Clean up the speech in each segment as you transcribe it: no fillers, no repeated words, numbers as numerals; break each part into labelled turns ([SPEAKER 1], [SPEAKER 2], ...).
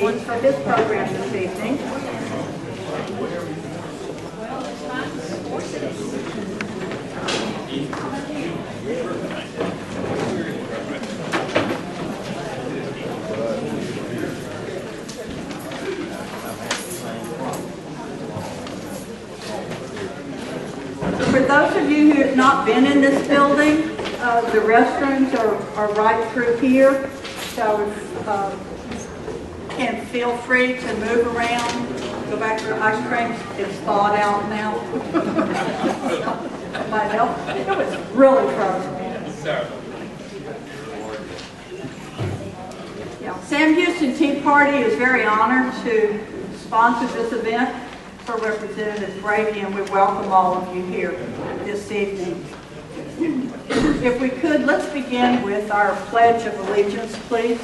[SPEAKER 1] proceedings for his program this evening. For those of you who have not been in this building, the restrooms are right through here, so and feel free to move around, go back to the ice cream. It's thawed out now. Somebody else? It was really frozen. Yeah. Sam Houston Tea Party is very honored to sponsor this event for Representative Brady, and we welcome all of you here this evening. If we could, let's begin with our Pledge of Allegiance, please.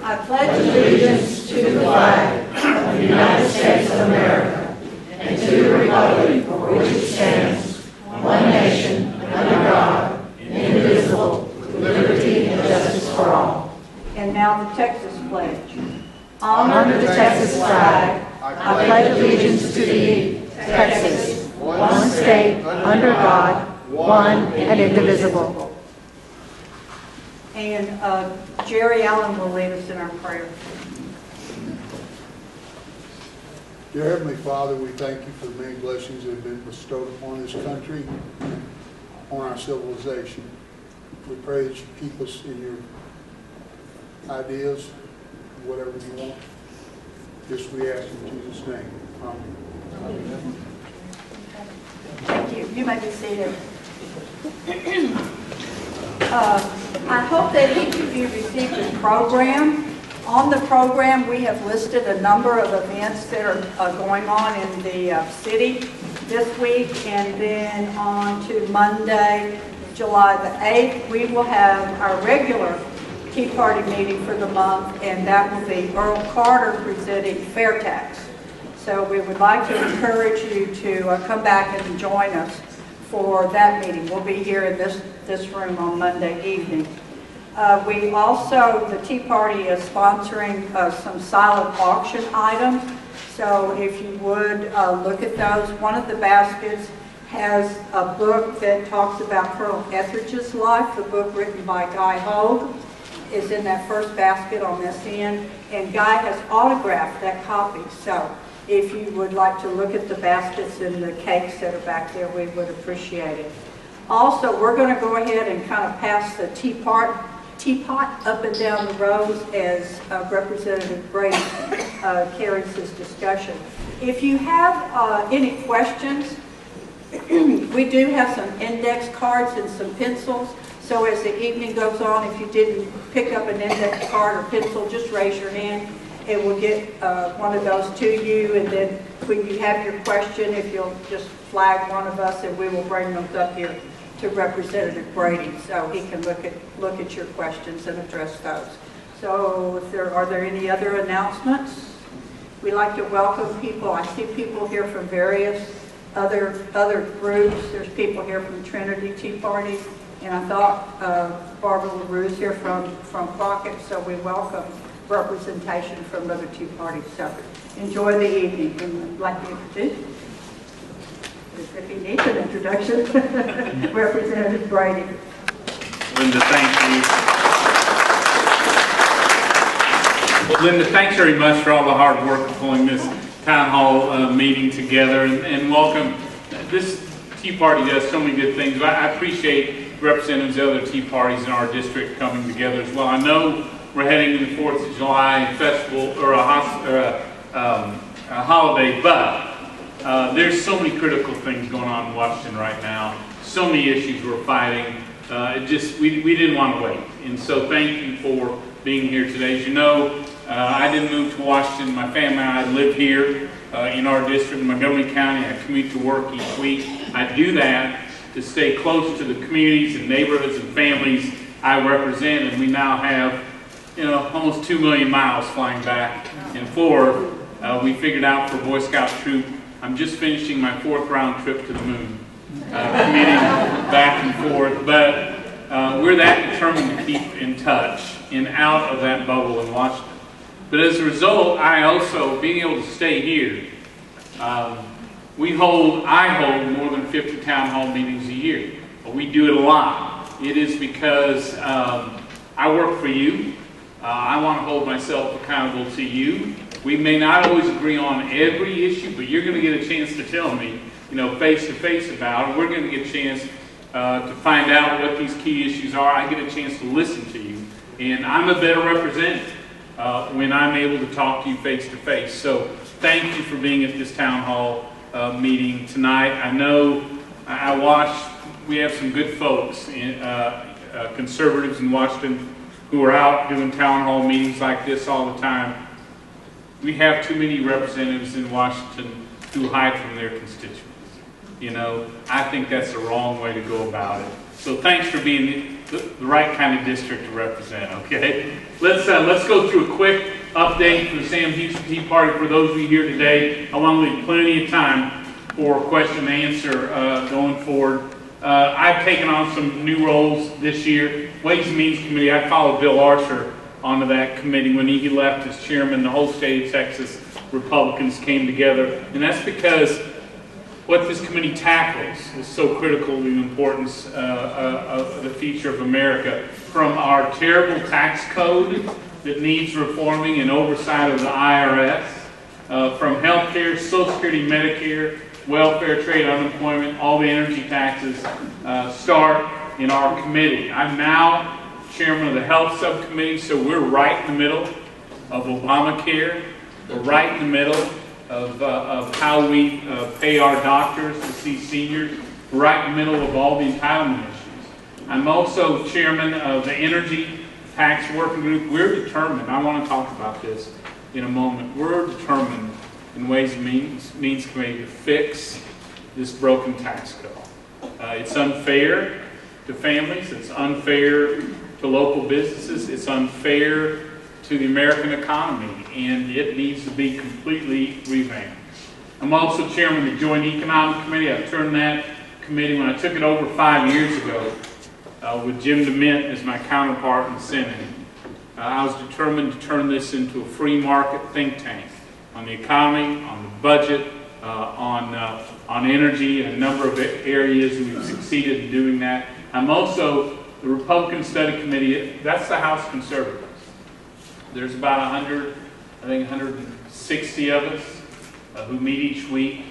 [SPEAKER 1] I pledge allegiance to the flag of the United States of America and to the republic for which it stands, one nation, under God, indivisible, with liberty and justice for all. And now the Texas Pledge. Honor the Texas flag. I pledge allegiance to thee, Texas, one state, under God, one and indivisible. And Jerry Allen will lead us in our prayer.
[SPEAKER 2] Dear Heavenly Father, we thank you for the many blessings that have been bestowed upon this country, on our civilization. We pray that you keep us in your ideas, whatever you want. This we ask in Jesus' name. Amen.
[SPEAKER 1] Thank you. You may be seated. I hope that each of you received a program. On the program, we have listed a number of events that are going on in the city this week, and then on to Monday, July the 8th, we will have our regular Tea Party meeting for the month, and that will be Earl Carter presenting fair tax. So we would like to encourage you to come back and join us for that meeting. We'll be here in this room on Monday evening. We also, the Tea Party is sponsoring some silent auction items. So if you would look at those. One of the baskets has a book that talks about Colonel Etheridge's life. The book written by Guy Hogue is in that first basket on this end. And Guy has autographed that copy. So if you would like to look at the baskets and the cakes that are back there, we would appreciate it. Also, we're going to go ahead and kind of pass the teapot up and down the rows as Representative Brady carries his discussion. If you have any questions, we do have some index cards and some pencils. So as the evening goes on, if you didn't pick up an index card or pencil, just raise your hand and we'll get one of those to you. And then when you have your question, if you'll just flag one of us, and we will bring those up here to Representative Brady so he can look at your questions and address those. So are there any other announcements? We like to welcome people. I see people here from various other groups. There's people here from Trinity Tea Party, and I thought Barbara LaRue's here from Crockett, so we welcome representation from other Tea Parties. So enjoy the evening, and I'd like to introduce, if he needs an introduction, Representative Brady.
[SPEAKER 3] Linda, thank you. Linda, thanks very much for all the hard work of pulling this town hall meeting together, and welcome. This Tea Party does so many good things. I appreciate representatives of other Tea Parties in our district coming together as well. I know we're heading to the 4th of July festival or a holiday, but there's so many critical things going on in Washington right now. So many issues we're fighting. We didn't want to wait. And so thank you for being here today. As you know, I didn't move to Washington. My family and I live here in our district in Montgomery County. I commute to work each week. I do that to stay close to the communities and neighborhoods and families I represent. And we now have, almost 2 million miles flying back and forth. We figured out for Boy Scout Troop, I'm just finishing my 4th round trip to the moon, commuting back and forth. But we're that determined to keep in touch and out of that bubble in Washington. But as a result, I also, being able to stay here, I hold more than 50 town hall meetings a year. We do it a lot. It is because I work for you. I want to hold myself accountable to you. We may not always agree on every issue, but you're going to get a chance to tell me, face to face about it. We're going to get a chance to find out what these key issues are. I get a chance to listen to you, and I'm a better representative when I'm able to talk to you face to face. So thank you for being at this town hall meeting tonight. I know I watched. We have some good folks, conservatives in Washington, who are out doing town hall meetings like this all the time. We have too many representatives in Washington who hide from their constituents. I think that's the wrong way to go about it. So thanks for being the right kind of district to represent, okay? Let's go through a quick update for the Sam Houston Tea Party. For those of you here today, I want to leave plenty of time for question and answer going forward. I've taken on some new roles this year. Ways and Means Committee, I followed Bill Archer onto that committee when he left as chairman. The whole state of Texas Republicans came together, and that's because what this committee tackles is so critical to the importance of the future of America. From our terrible tax code that needs reforming and oversight of the IRS, from health care, Social Security, Medicare, welfare, trade, unemployment, all the energy taxes start in our committee. I'm now chairman of the health subcommittee, so we're right in the middle of Obamacare. We're right in the middle of how we pay our doctors to see seniors. We're right in the middle of all the entitlement issues. I'm also chairman of the energy tax working group. We're determined, I want to talk about this in a moment, we're determined in Ways and Means Committee to fix this broken tax code. It's unfair to families, it's unfair to local businesses, it's unfair to the American economy, and it needs to be completely revamped. I'm also chairman of the Joint Economic Committee. I've turned that committee, when I took it over 5 years ago, with Jim DeMint as my counterpart in the Senate. I was determined to turn this into a free market think tank on the economy, on the budget, on energy, and a number of areas, and we've succeeded in doing that. I'm also the Republican Study Committee. That's the House Conservatives. There's about 160 of us who meet each week.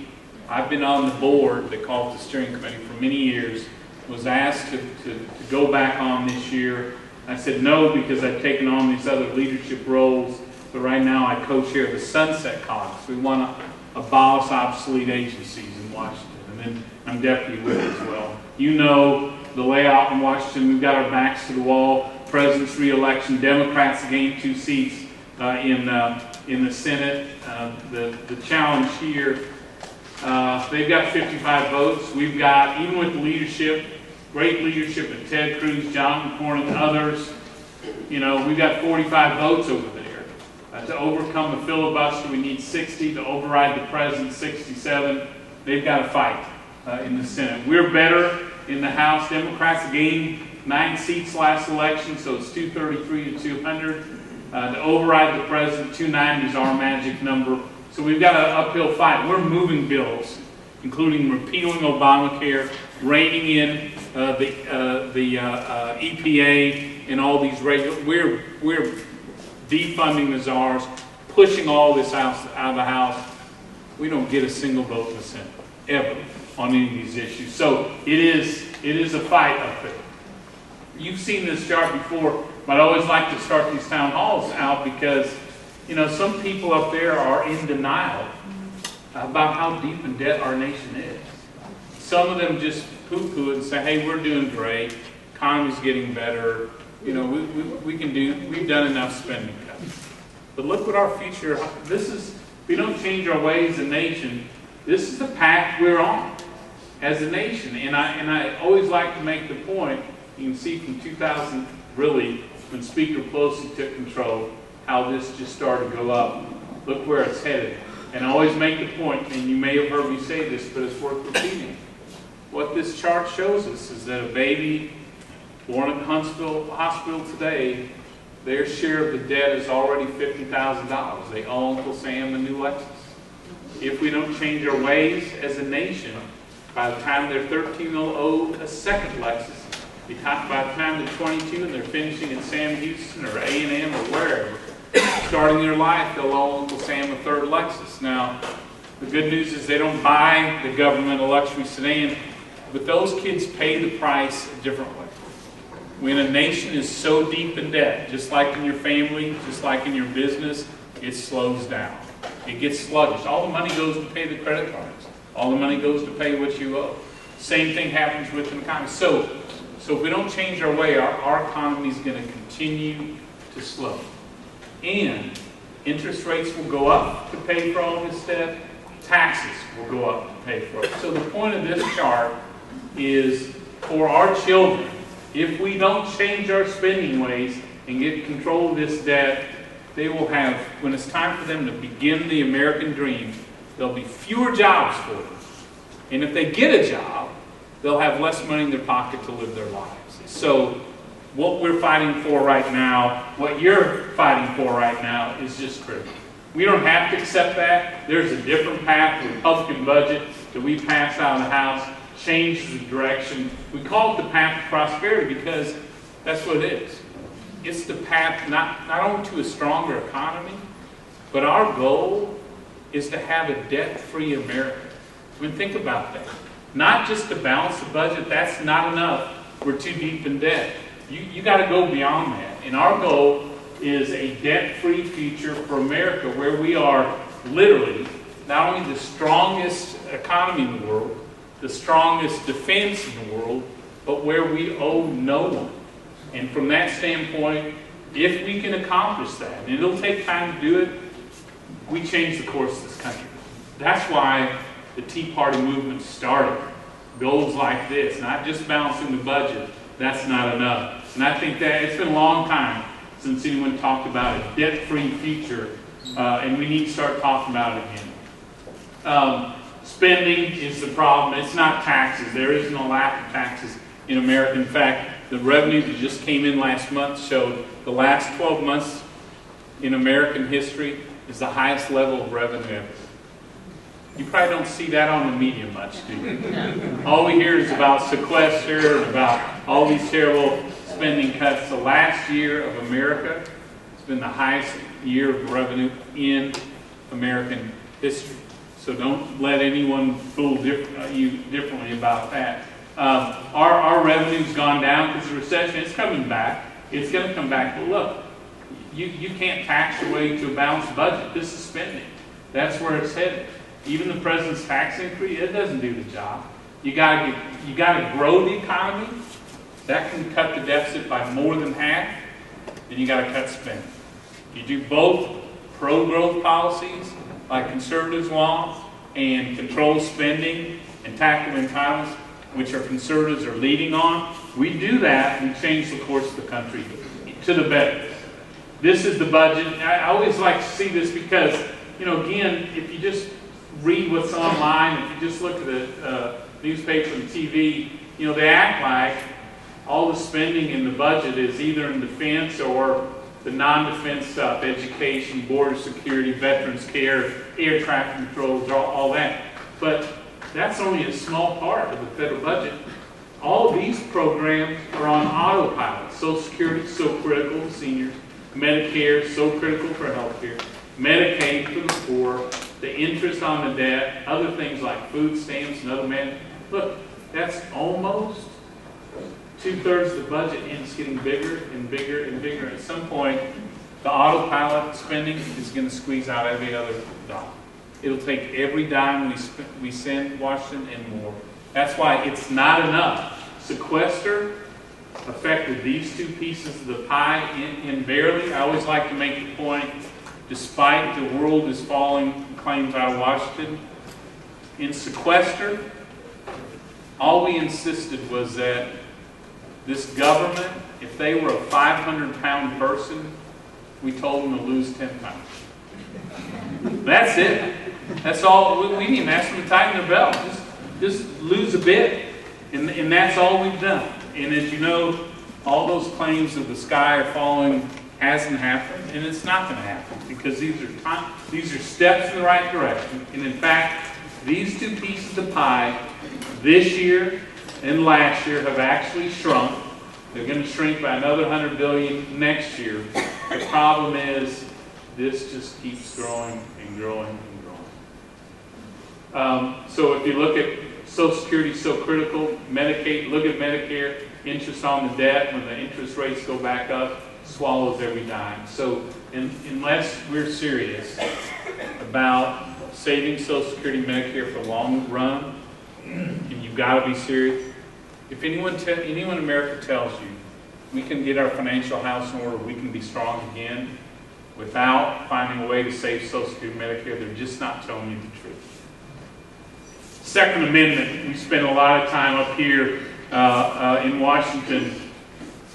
[SPEAKER 3] I've been on the board, they call it the steering committee, for many years. Was asked to go back on this year. I said no, because I've taken on these other leadership roles, but right now I co-chair the Sunset Caucus. We want to abolish obsolete agencies in Washington, and then I'm deputy whip as well. You know the layout in Washington. We've got our backs to the wall. President's re-election. Democrats gained 2 seats in the Senate. The challenge here, they've got 55 votes. We've got, even with the leadership, great leadership of Ted Cruz, John McCormick, and others, we've got 45 votes over there. To overcome the filibuster, we need 60. To override the president, 67. They've got to fight in the Senate. We're better in the House. Democrats gained 9 seats last election, so it's 233 to 200. To override the president, 290 is our magic number. So we've got an uphill fight. We're moving bills, including repealing Obamacare, reining in the EPA, and all these we're defunding the czars, pushing all this out of the House. We don't get a single vote in the Senate ever on any of these issues. So it is a fight up there. You've seen this chart before, but I always like to start these town halls out because, some people up there are in denial about how deep in debt our nation is. Some of them just poo-poo it and say, hey, we're doing great, economy's getting better, we've done enough spending cuts. But look what our future, we don't change our ways as a nation, this is the path we're on as a nation. And I always like to make the point, you can see from 2000, really, when Speaker Pelosi took control, how this just started to go up. Look where it's headed. And I always make the point, and you may have heard me say this, but it's worth repeating. What this chart shows us is that a baby born at Huntsville Hospital today, their share of the debt is already $50,000. They owe Uncle Sam a new Lexus. If we don't change our ways as a nation, by the time they're 13, they'll owe a second Lexus. By the time they're 22 and they're finishing at Sam Houston or A&M or wherever, starting their life, they'll owe Uncle Sam a third Lexus. Now, the good news is they don't buy the government a luxury sedan, but those kids pay the price a different way. When a nation is so deep in debt, just like in your family, just like in your business, it slows down. It gets sluggish. All the money goes to pay the credit cards. All the money goes to pay what you owe. Same thing happens with an economy. So if we don't change our way, our economy is going to continue to slow. And interest rates will go up to pay for all this debt. Taxes will go up to pay for it. So the point of this chart is for our children, if we don't change our spending ways and get control of this debt, they will have, when it's time for them to begin the American dream, there'll be fewer jobs for them. And if they get a job, they'll have less money in their pocket to live their lives. So what we're fighting for right now, what you're fighting for right now, is just critical. We don't have to accept that. There's a different path. The Republican budget that we pass out of the House changes the direction. We call it the path to prosperity because that's what it is. It's the path not only to a stronger economy, but our goal is to have a debt-free America. I mean, think about that. Not just to balance the budget. That's not enough. We're too deep in debt. You got to go beyond that. And our goal is a debt-free future for America where we are literally not only the strongest economy in the world, the strongest defense in the world, but where we owe no one. And from that standpoint, if we can accomplish that, and it'll take time to do it, we change the course of this country. That's why the Tea Party movement started. Goals like this, not just balancing the budget, that's not enough. And I think that it's been a long time since anyone talked about a debt-free future, and we need to start talking about it again. Spending is the problem. It's not taxes. There is no lack of taxes in America. In fact, the revenue that just came in last month showed the last 12 months in American history is the highest level of revenue ever. You probably don't see that on the media much, do you? All we hear is about sequester and about all these terrible spending cuts. The last year of America has been the highest year of revenue in American history. So don't let anyone fool you differently about that. Our revenue's gone down because of the recession. It's coming back. It's going to come back. But look, you can't tax your way to a balanced budget. This is spending. That's where it's headed. Even the president's tax increase, it doesn't do the job. You got to grow the economy. That can cut the deficit by more than half. Then you got to cut spending. You do both pro-growth policies, like conservatives want, and control spending and tackle entitlements, which our conservatives are leading on. We do that and change the course of the country to the better. This is the budget. I always like to see this because, again, if you just read what's online, if you just look at the newspaper and TV, they act like all the spending in the budget is either in defense or the non-defense stuff, education, border security, veterans care, air traffic controls, all that. But that's only a small part of the federal budget. All these programs are on autopilot. Social Security is so critical to seniors. Medicare is so critical for health care. Medicaid for the poor. The interest on the debt. Other things like food stamps and other Look, that's almost 2/3 of the budget, and it's getting bigger and bigger and bigger. At some point, the autopilot spending is going to squeeze out every other dollar. It'll take every dime we send Washington and more. That's why it's not enough. Sequester affected these two pieces of the pie in barely. I always like to make the point, despite the world is falling claims out of Washington, in sequester, all we insisted was that this government, if they were a 500-pound person, we told them to lose 10 pounds. That's it. That's all. We didn't even ask them to tighten their belt. Just lose a bit. And that's all we've done. And as you know, all those claims of the sky are falling hasn't happened, and it's not going to happen because these are steps in the right direction. And in fact, these two pieces of pie this year and last year have actually shrunk. They're going to shrink by another 100 billion next year. The problem is this just keeps growing and growing and growing. So if you look at Social Security, so critical. Medicaid, look at Medicare, interest on the debt when the interest rates go back up, swallows every dime. So unless we're serious about saving Social Security and Medicare for the long run, and you've got to be serious, if anyone in America tells you we can get our financial house in order, we can be strong again, without finding a way to save Social Security and Medicare, they're just not telling you the truth. Second Amendment, we spend a lot of time up here in Washington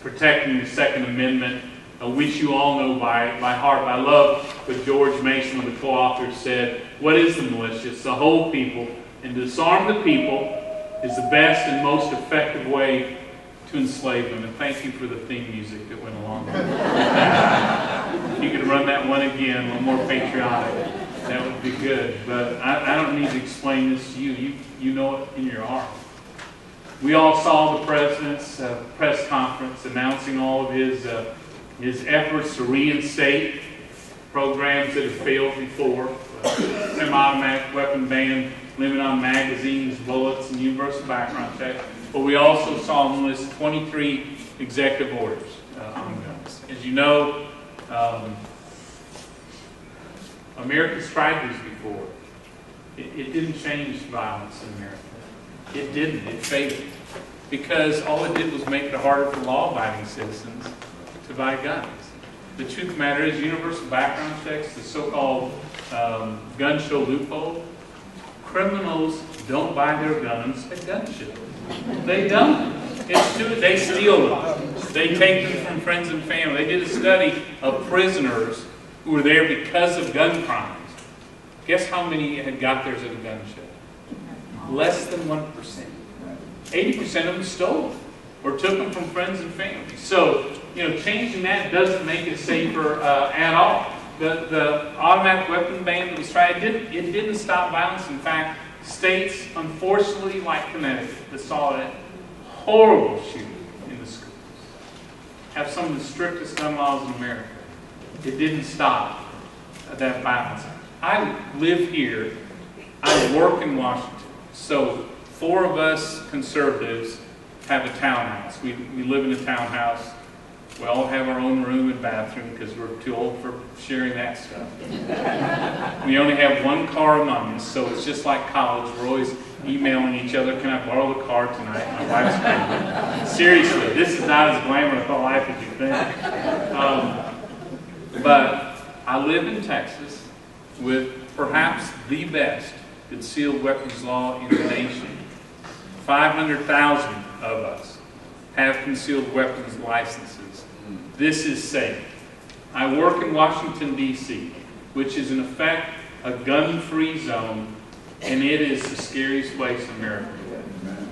[SPEAKER 3] protecting the Second Amendment, which you all know by heart. I love what George Mason, one of the co-authors, said, what is the militia? It's the whole people, and to disarm the people is the best and most effective way to enslave them. And thank you for the theme music that went along with it. If you could run that one again, a little more patriotic, that would be good. But I don't need to explain this to you. You know it in your heart. We all saw the President's press conference announcing all of his efforts to reinstate programs that have failed before. Semi-automatic weapon ban, limit on magazines, bullets, and universal background check. But we also saw him list 23 executive orders on guns. As you know, America's tried these before. It didn't change violence in America. It didn't. It failed. Because all it did was make it harder for law-abiding citizens to buy guns. The truth of the matter is, universal background checks, the so-called gun show loophole, criminals don't buy their guns at gun shows. They don't. It's true. They steal them. They take them from friends and family. They did a study of prisoners who were there because of gun crimes. Guess how many had got theirs at a gun show? Less than 1%. 80% of them stole them or took them from friends and family. So, changing that doesn't make it safer at all. The automatic weapon ban that was tried, it didn't stop violence. In fact, states, unfortunately, like Connecticut, that saw a horrible shooting in the schools, have some of the strictest gun laws in America. It didn't stop that violence. I live here. I work in Washington. So 4 of us conservatives have a townhouse. We live in a townhouse. We all have our own room and bathroom because we're too old for sharing that stuff. We only have 1 car among us, so it's just like college. We're always emailing each other, can I borrow the car tonight? My wife's pregnant. Seriously, this is not as glamorous a life as you think. But I live in Texas with perhaps the best concealed weapons law in the nation. 500,000 of us have concealed weapons licenses. This is safe. I work in Washington, D.C., which is in effect a gun-free zone, and it is the scariest place in America.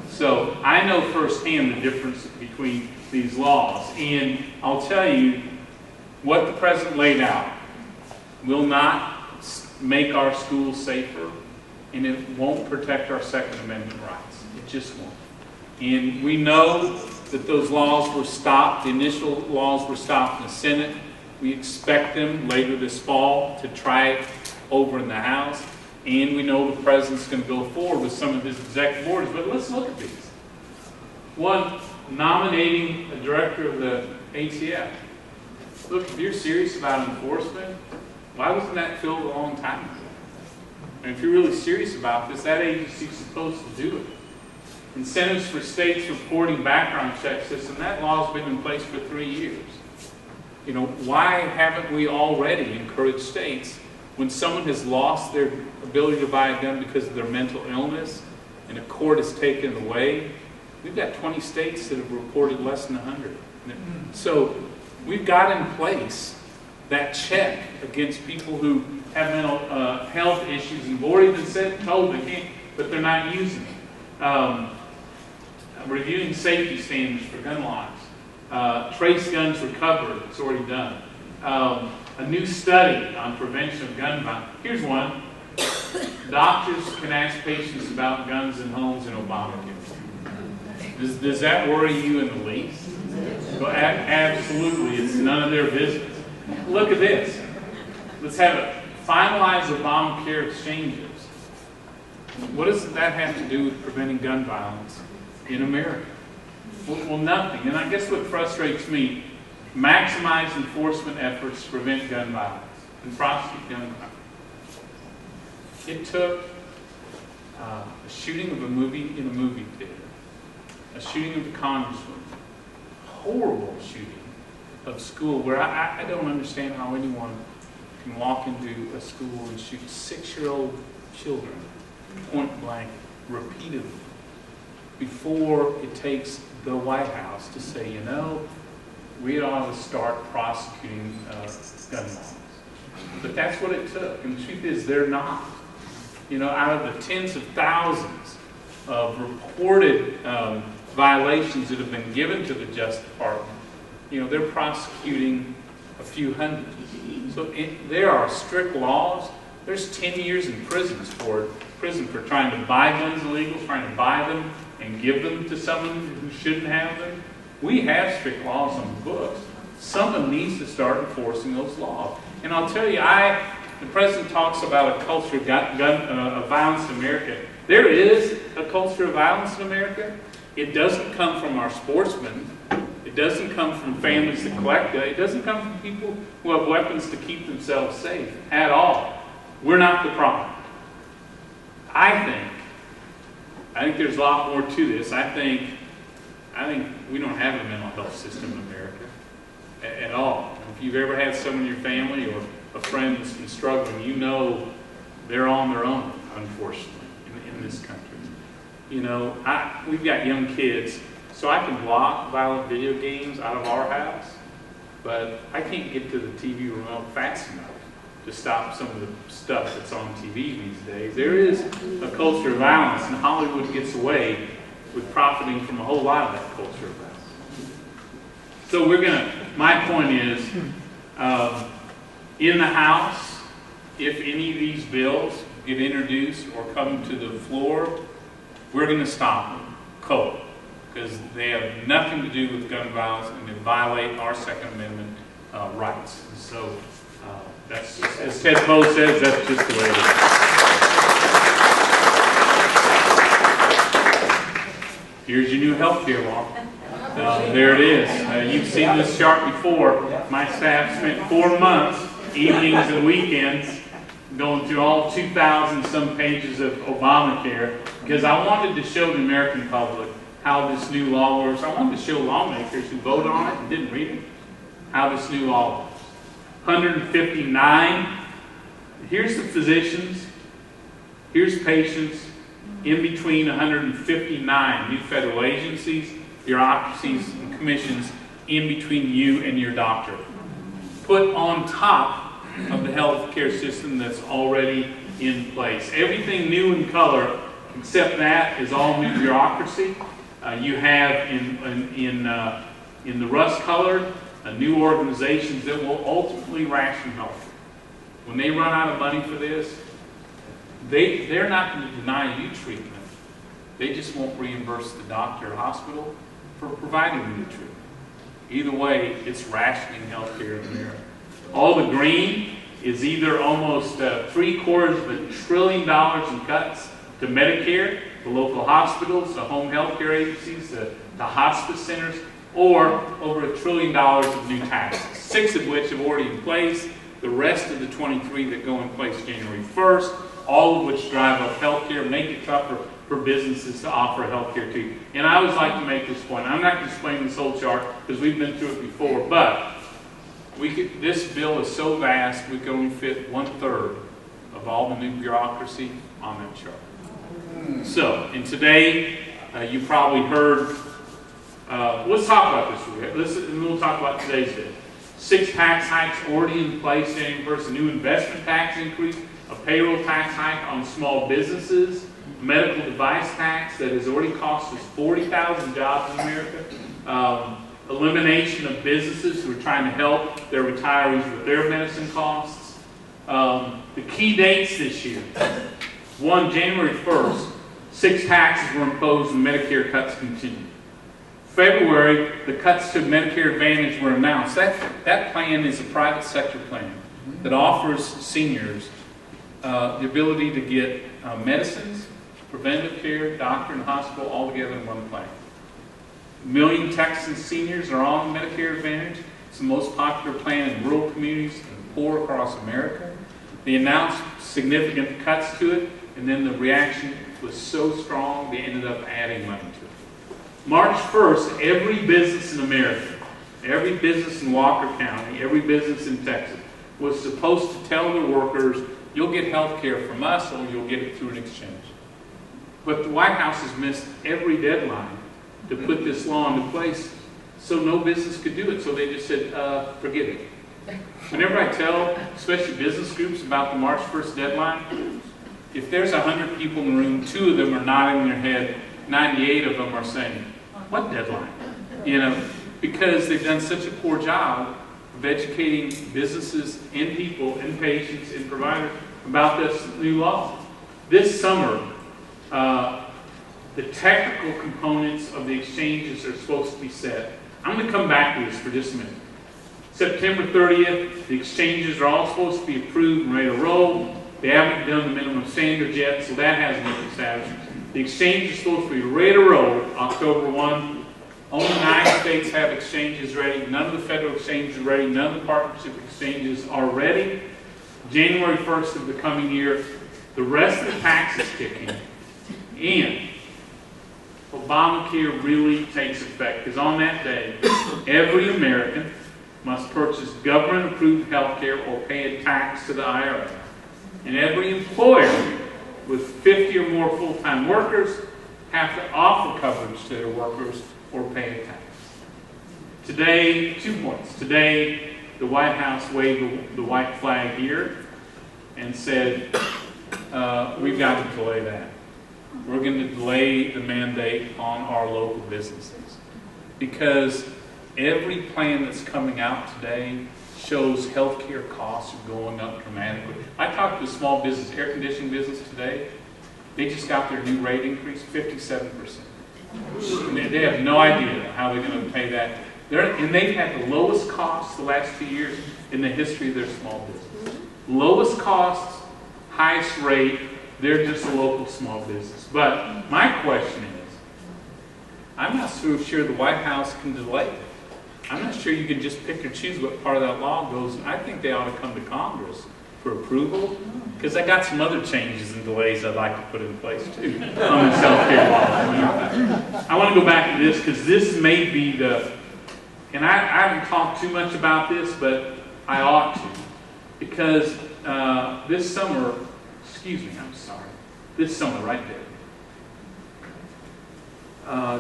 [SPEAKER 3] So I know firsthand the difference between these laws. And I'll tell you, what the President laid out will not make our schools safer, and it won't protect our Second Amendment rights. It just won't. And we know that those laws were stopped. The initial laws were stopped in the Senate. We expect them later this fall to try it over in the House. And we know the President's going to go forward with some of his executive orders. But let's look at these. One, nominating a director of the ATF. Look, if you're serious about enforcement, why wasn't that filled a long time ago? And if you're really serious about this, that agency's supposed to do it. Incentives for states reporting background check system, that law's been in place for 3 years. Why haven't we already encouraged states, when someone has lost their ability to buy a gun because of their mental illness and a court has taken it away? We've got 20 states that have reported less than 100. So we've got in place that check against people who have mental health issues and have already been told they can't, but they're not using it. Reviewing safety standards for gun laws. Trace guns recovered, it's already done. A new study on prevention of gun violence. Here's one. Doctors can ask patients about guns in homes in Obamacare. Does that worry you in the least? Well, absolutely, it's none of their business. Look at this. Let's have it. Finalize Obamacare exchanges. What does that have to do with preventing gun violence in America? Well, nothing. And I guess what frustrates me, maximize enforcement efforts to prevent gun violence and prosecute gun violence. It took a shooting of a movie in a movie theater, a shooting of the congressman, horrible shooting of school where I don't understand how anyone can walk into a school and shoot 6-year-old children point blank repeatedly before it takes the White House to say, you know, we ought to start prosecuting gun violence. But that's what it took. And the truth is, they're not. You know, out of the tens of thousands of reported violations that have been given to the Justice Department, you know, they're prosecuting a few hundred. So there are strict laws. There's 10 years in prison for trying to buy guns illegally, trying to buy them and give them to someone who shouldn't have them. We have strict laws on the books. Someone needs to start enforcing those laws. And I'll tell you, the president talks about a culture of violence in America. There is a culture of violence in America. It doesn't come from our sportsmen. It doesn't come from families that collect it. It doesn't come from people who have weapons to keep themselves safe at all. We're not the problem. I think there's a lot more to this. I think we don't have a mental health system in America at all. If you've ever had someone in your family or a friend that's been struggling, you know they're on their own, unfortunately, in this country. You know, we've got young kids, so I can block violent video games out of our house, but I can't get to the TV remote fast enough to stop some of the stuff that's on TV these days. There is a culture of violence, and Hollywood gets away with profiting from a whole lot of that culture of violence. So my point is, in the House, if any of these bills get introduced or come to the floor, we're going to stop them cold, because they have nothing to do with gun violence and they violate our Second Amendment rights. And so that's just, as Ted Poe says, that's just the way it is. Here's your new health care law. There it is. You've seen this chart before. My staff spent 4 months, evenings and weekends, going through all 2,000 some pages of Obamacare, because I wanted to show the American public how this new law works. I wanted to show lawmakers who voted on it and didn't read it how this new law works. 159. Here's the physicians. Here's patients. In between 159 new federal agencies, bureaucracies, and commissions in between you and your doctor. Put on top of the health care system that's already in place. Everything new in color except that is all new bureaucracy. You have in the rust colored new organizations that will ultimately ration health. When they run out of money for this, they're not going to deny you treatment. They just won't reimburse the doctor or hospital for providing you the treatment. Either way, it's rationing health care in America. All the green is either almost $750 billion in cuts to Medicare, the local hospitals, the home health care agencies, the hospice centers, or over $1 trillion of new taxes, 6 of which have already in place, the rest of the 23 that go in place January 1st, all of which drive up health care, make it tougher for businesses to offer health care to you. And I always like to make this point. I'm not going to explain this whole chart because we've been through it before, but this bill is so vast we can only fit 1/3 of all the new bureaucracy on that chart. So, and today you probably heard, let's talk about this. We'll talk about today's bill. 6 tax hikes already in place, January 1st, a new investment tax increase, a payroll tax hike on small businesses, medical device tax that has already cost us 40,000 jobs in America, elimination of businesses who are trying to help their retirees with their medicine costs. The key dates this year. One, January 1st, 6 taxes were imposed and Medicare cuts continued. February, the cuts to Medicare Advantage were announced. That plan is a private sector plan that offers seniors the ability to get medicines, preventive care, doctor, and hospital all together in one plan. 1 million Texan seniors are on Medicare Advantage. It's the most popular plan in rural communities and poor across America. They announced significant cuts to it, and then the reaction was so strong they ended up adding money to it. March 1st, every business in America, every business in Walker County, every business in Texas was supposed to tell their workers, you'll get health care from us or you'll get it through an exchange. But the White House has missed every deadline to put this law into place, so no business could do it. So they just said, forget it. Whenever I tell, especially business groups, about the March 1st deadline, if there's 100 people in the room, 2 of them are nodding their head, 98 of them are saying, what deadline? Because they've done such a poor job of educating businesses and people and patients and providers about this new law. This summer, the technical components of the exchanges are supposed to be set. I'm going to come back to this for just a minute. September 30th, the exchanges are all supposed to be approved and ready to roll. They haven't done the minimum standards yet, so that hasn't been established. The exchange is supposed to be ready to roll October 1. Only 9 states have exchanges ready. None of the federal exchanges are ready. None of the partnership exchanges are ready. January 1st of the coming year, the rest of the taxes kick in. And Obamacare really takes effect, because on that day, every American must purchase government-approved health care or pay a tax to the IRS. And every employer with 50 or more full-time workers have to offer coverage to their workers or pay a tax. Today, 2 points. Today, the White House waved the white flag here and said, we've got to delay that. We're going to delay the mandate on our local businesses. Because every plan that's coming out today shows healthcare costs are going up dramatically. I talked to a small business, air conditioning business today. They just got their new rate increase, 57%. They have no idea how they're going to pay that. And they've had the lowest costs the last 2 years in the history of their small business. Lowest costs, highest rate, they're just a local small business. But my question is, I'm not so sure the White House can delay it. I'm not sure you can just pick or choose what part of that law goes. I think they ought to come to Congress for approval, because I got some other changes and delays I'd like to put in place too on this health care law. I want to go back to this, because this may be the, and I haven't talked too much about this, but I ought to, because this summer, this summer right there,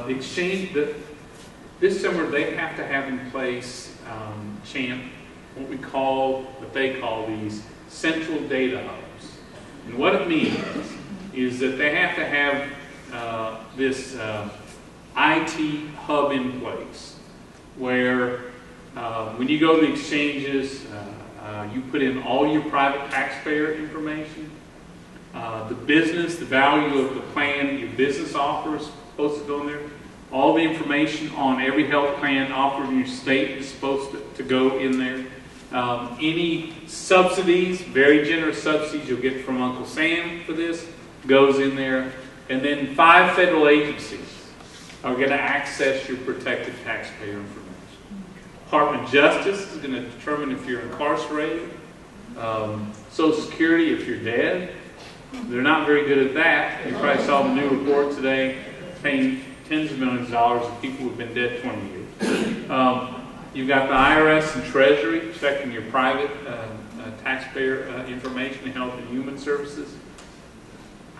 [SPEAKER 3] the exchange, this summer they have to have in place what they call these central data hubs. And what it means is that they have to have this IT hub in place where when you go to the exchanges, you put in all your private taxpayer information, the business, the value of the plan your business offers supposed to go in there. All the information on every health plan offered in your state is supposed to go in there. Any subsidies, very generous subsidies you'll get from Uncle Sam for this, goes in there. And then 5 federal agencies are going to access your protected taxpayer information. Department of Justice is going to determine if you're incarcerated. Social Security if you're dead. They're not very good at that. You probably saw the new report today paying tens of millions of dollars of people who've been dead 20 years. You've got the IRS and Treasury checking your private taxpayer information, Health and Human Services.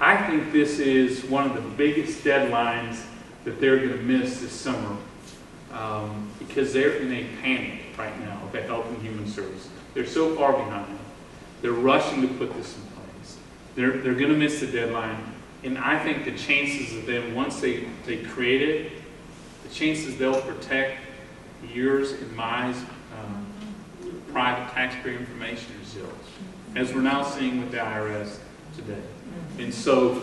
[SPEAKER 3] I think this is one of the biggest deadlines that they're going to miss this summer because they're in a panic right now with the Health and Human Services. They're so far behind. They're rushing to put this in place. They're going to miss the deadline. And I think the chances of them, once they create it, the chances they'll protect yours and my private taxpayer information is zilch, as we're now seeing with the IRS today. And so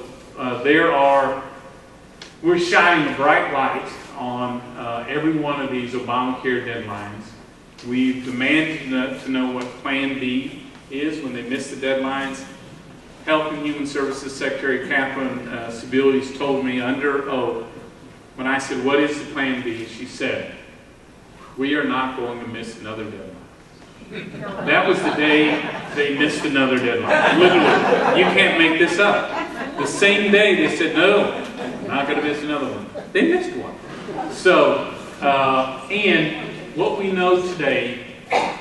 [SPEAKER 3] we're shining a bright light on every one of these Obamacare deadlines. We've demanded to know what Plan B is when they miss the deadlines. Health and Human Services Secretary Catherine Sebelius told me under oath, when I said, what is the Plan B? She said, we are not going to miss another deadline. That was the day they missed another deadline. Literally, you can't make this up. The same day they said, no, not going to miss another one. They missed one. So, and what we know today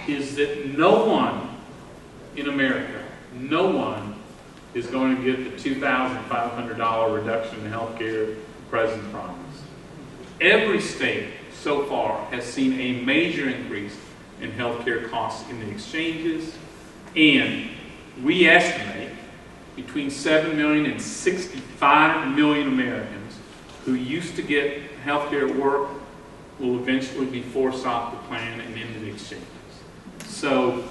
[SPEAKER 3] is that no one in America, no one is going to get the $2,500 reduction in health care the President promised. Every state so far has seen a major increase in health care costs in the exchanges, and we estimate between 7 million and 65 million Americans who used to get health care at work will eventually be forced off the plan and into the exchanges. So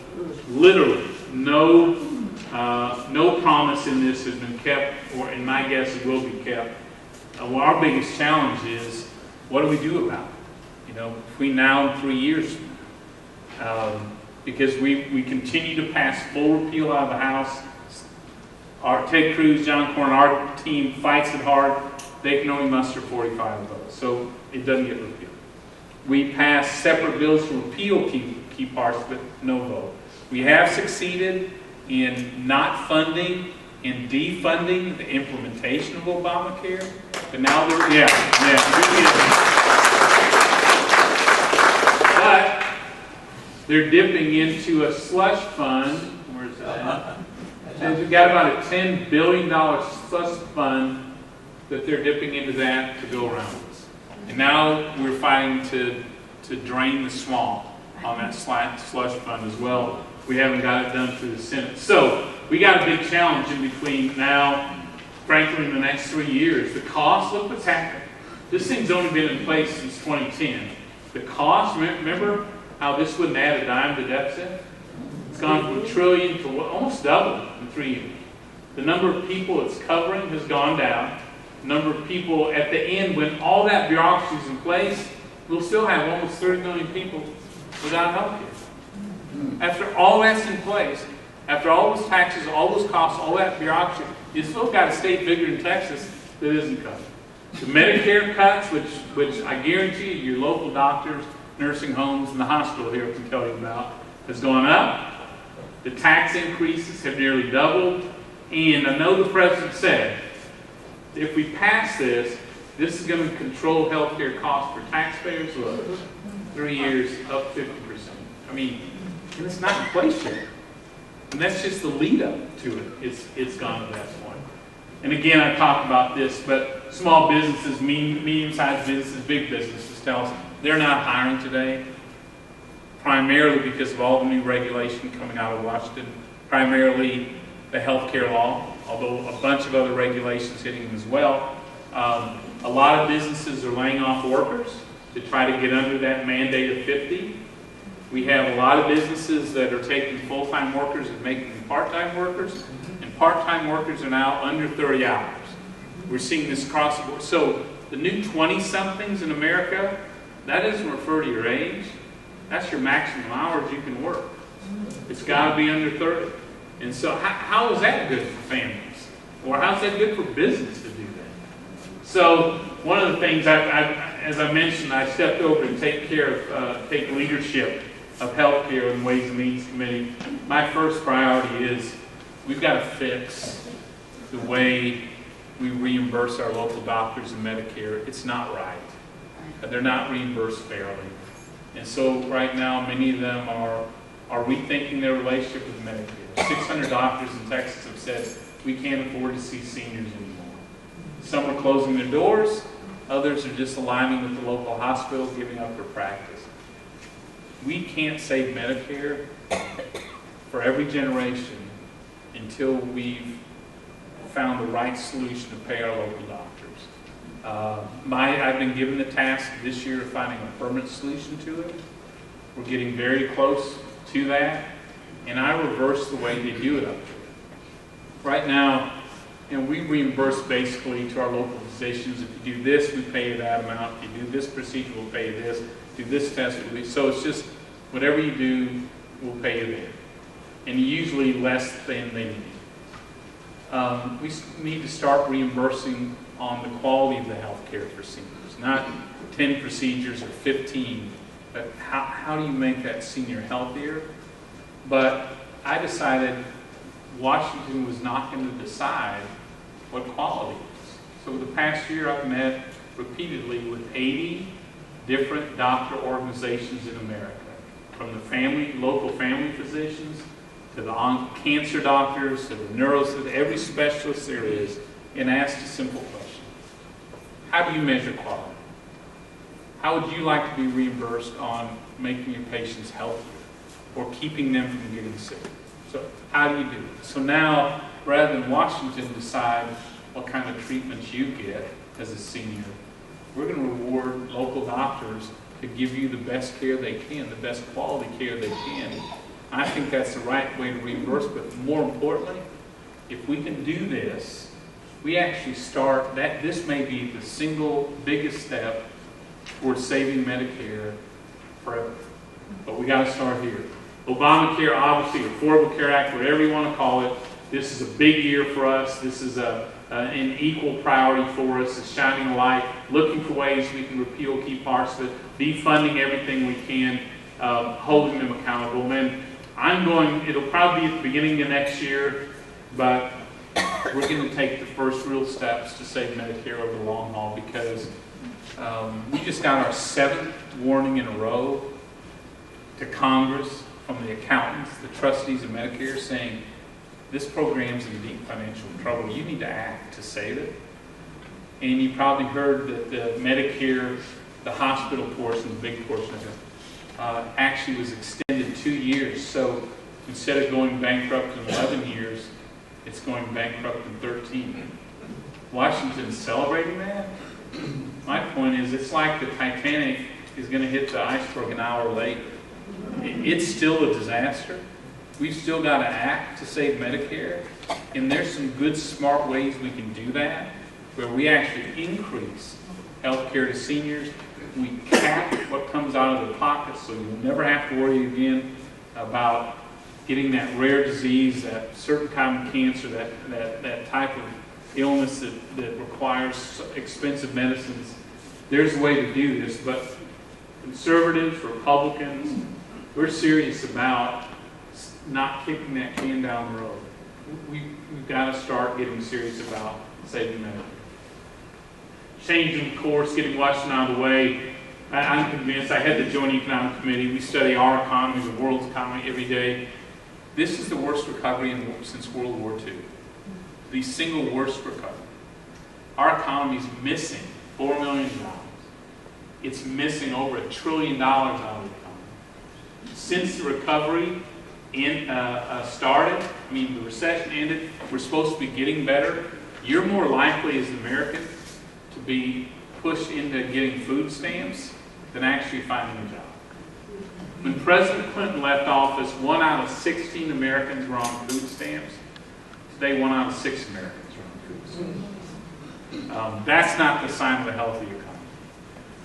[SPEAKER 3] literally no promise in this has been kept, or in my guess it will be kept. Well, our biggest challenge is, what do we do about it? Between now and 3 years from now. Because we continue to pass full repeal out of the House. Our Ted Cruz, John Cornyn, our team fights it hard. They can only muster 45 votes, so it doesn't get repealed. We pass separate bills to repeal key parts, but no vote. We have succeeded in not funding and defunding the implementation of Obamacare, but now but they're dipping into a slush fund. Where's that? They've got about a $10 billion slush fund that they're dipping into that to go around this. And now we're fighting to drain the swamp on that slush fund as well. We haven't got it done through the Senate. So we got a big challenge in between now, frankly, in the next 3 years. The cost, look what's happened. This thing's only been in place since 2010. The cost, remember how this wouldn't add a dime to deficit? It's gone from $1 trillion to almost double in 3 years. The number of people it's covering has gone down. The number of people at the end, when all that bureaucracy is in place, we'll still have almost 30 million people without health care. After all that's in place, after all those taxes, all those costs, all that bureaucracy, you still got a state bigger in Texas that isn't covered. The Medicare cuts, which I guarantee you, your local doctors, nursing homes, and the hospital here can tell you about, has gone up. The tax increases have nearly doubled. And I know the President said, if we pass this, this is going to control health care costs for taxpayers. Look, 3 years, up 50%. I mean, and it's not in place yet. And that's just the lead up to it. It's gone to that point. And again, I talked about this, but small businesses, medium-sized businesses, big businesses tell us they're not hiring today, primarily because of all the new regulation coming out of Washington, primarily the health care law, although a bunch of other regulations hitting them as well. A lot of businesses are laying off workers to try to get under that mandate of 50. We have a lot of businesses that are taking full-time workers and making them part-time workers, and part-time workers are now under 30 hours. We're seeing this across the board. So the new 20-somethings in America, that doesn't refer to your age. That's your maximum hours you can work. It's got to be under 30. And so how is that good for families? Or how's that good for business to do that? So one of the things, as I mentioned, I stepped over to take leadership of healthcare and Ways and Means Committee. My first priority is we've got to fix the way we reimburse our local doctors and Medicare. It's not right. They're not reimbursed fairly. And so right now, many of them are rethinking their relationship with Medicare. 600 doctors in Texas have said, we can't afford to see seniors anymore. Some are closing their doors. Others are just aligning with the local hospital, giving up their practice. We can't save Medicare for every generation until we've found the right solution to pay our local doctors. I've been given the task this year of finding a permanent solution to it. We're getting very close to that, and I reverse the way they do it up here. Right now, we reimburse basically to our local physicians. If you do this, we pay you that amount. If you do this procedure, we'll pay you this. Do this test, so it's just whatever you do, we'll pay you there, and usually less than they need. We need to start reimbursing on the quality of the health care for seniors, not 10 procedures or 15, but how do you make that senior healthier? But I decided Washington was not going to decide what quality is. So the past year I've met repeatedly with 80 different doctor organizations in America, from the local family physicians to the cancer doctors to the neuros, every specialist there is, and asked a simple question. How do you measure quality? How would you like to be reimbursed on making your patients healthier or keeping them from getting sick? So how do you do it? So now, rather than Washington decide what kind of treatments you get as a senior, we're going to reward local doctors to give you the best care they can, the best quality care they can. I think that's the right way to reimburse, but more importantly, if we can do this, we actually start, this may be the single biggest step towards saving Medicare forever. But we got to start here. Obamacare, obviously, Affordable Care Act, whatever you want to call it, this is a big year for us. This is an equal priority for us. It's shining a light, looking for ways we can repeal key parts of it, defunding everything we can, holding them accountable. And it'll probably be at the beginning of next year, but we're going to take the first real steps to save Medicare over the long haul, because we just got our 7th warning in a row to Congress from the accountants, the trustees of Medicare, saying this program's in deep financial trouble. You need to act to save it. And you probably heard that the Medicare, the hospital portion, the big portion of it, actually was extended 2 years. So instead of going bankrupt in 11 years, it's going bankrupt in 13. Washington's celebrating that. My point is, it's like the Titanic is going to hit the iceberg an hour late. It's still a disaster. We've still got to act to save Medicare. And there's some good, smart ways we can do that, where we actually increase health care to seniors. We cap what comes out of their pockets, so you'll never have to worry again about getting that rare disease, that certain kind of cancer, that type of illness that requires expensive medicines. There's a way to do this, but conservatives, Republicans, we're serious about not kicking that can down the road. We've got to start getting serious about saving Medicare. Changing course, getting Washington out of the way. I'm convinced. I had the Joint Economic Committee. We study our economy, the world's economy, every day. This is the worst recovery since World War II. The single worst recovery. Our economy is missing $4 million. It's missing over $1 trillion out of the economy. Since the recovery started, the recession ended, we're supposed to be getting better. You're more likely as an American to be pushed into getting food stamps than actually finding a job. When President Clinton left office, 1 out of 16 Americans were on food stamps. Today, 1 out of 6 Americans are on food stamps. That's not the sign of a healthy economy.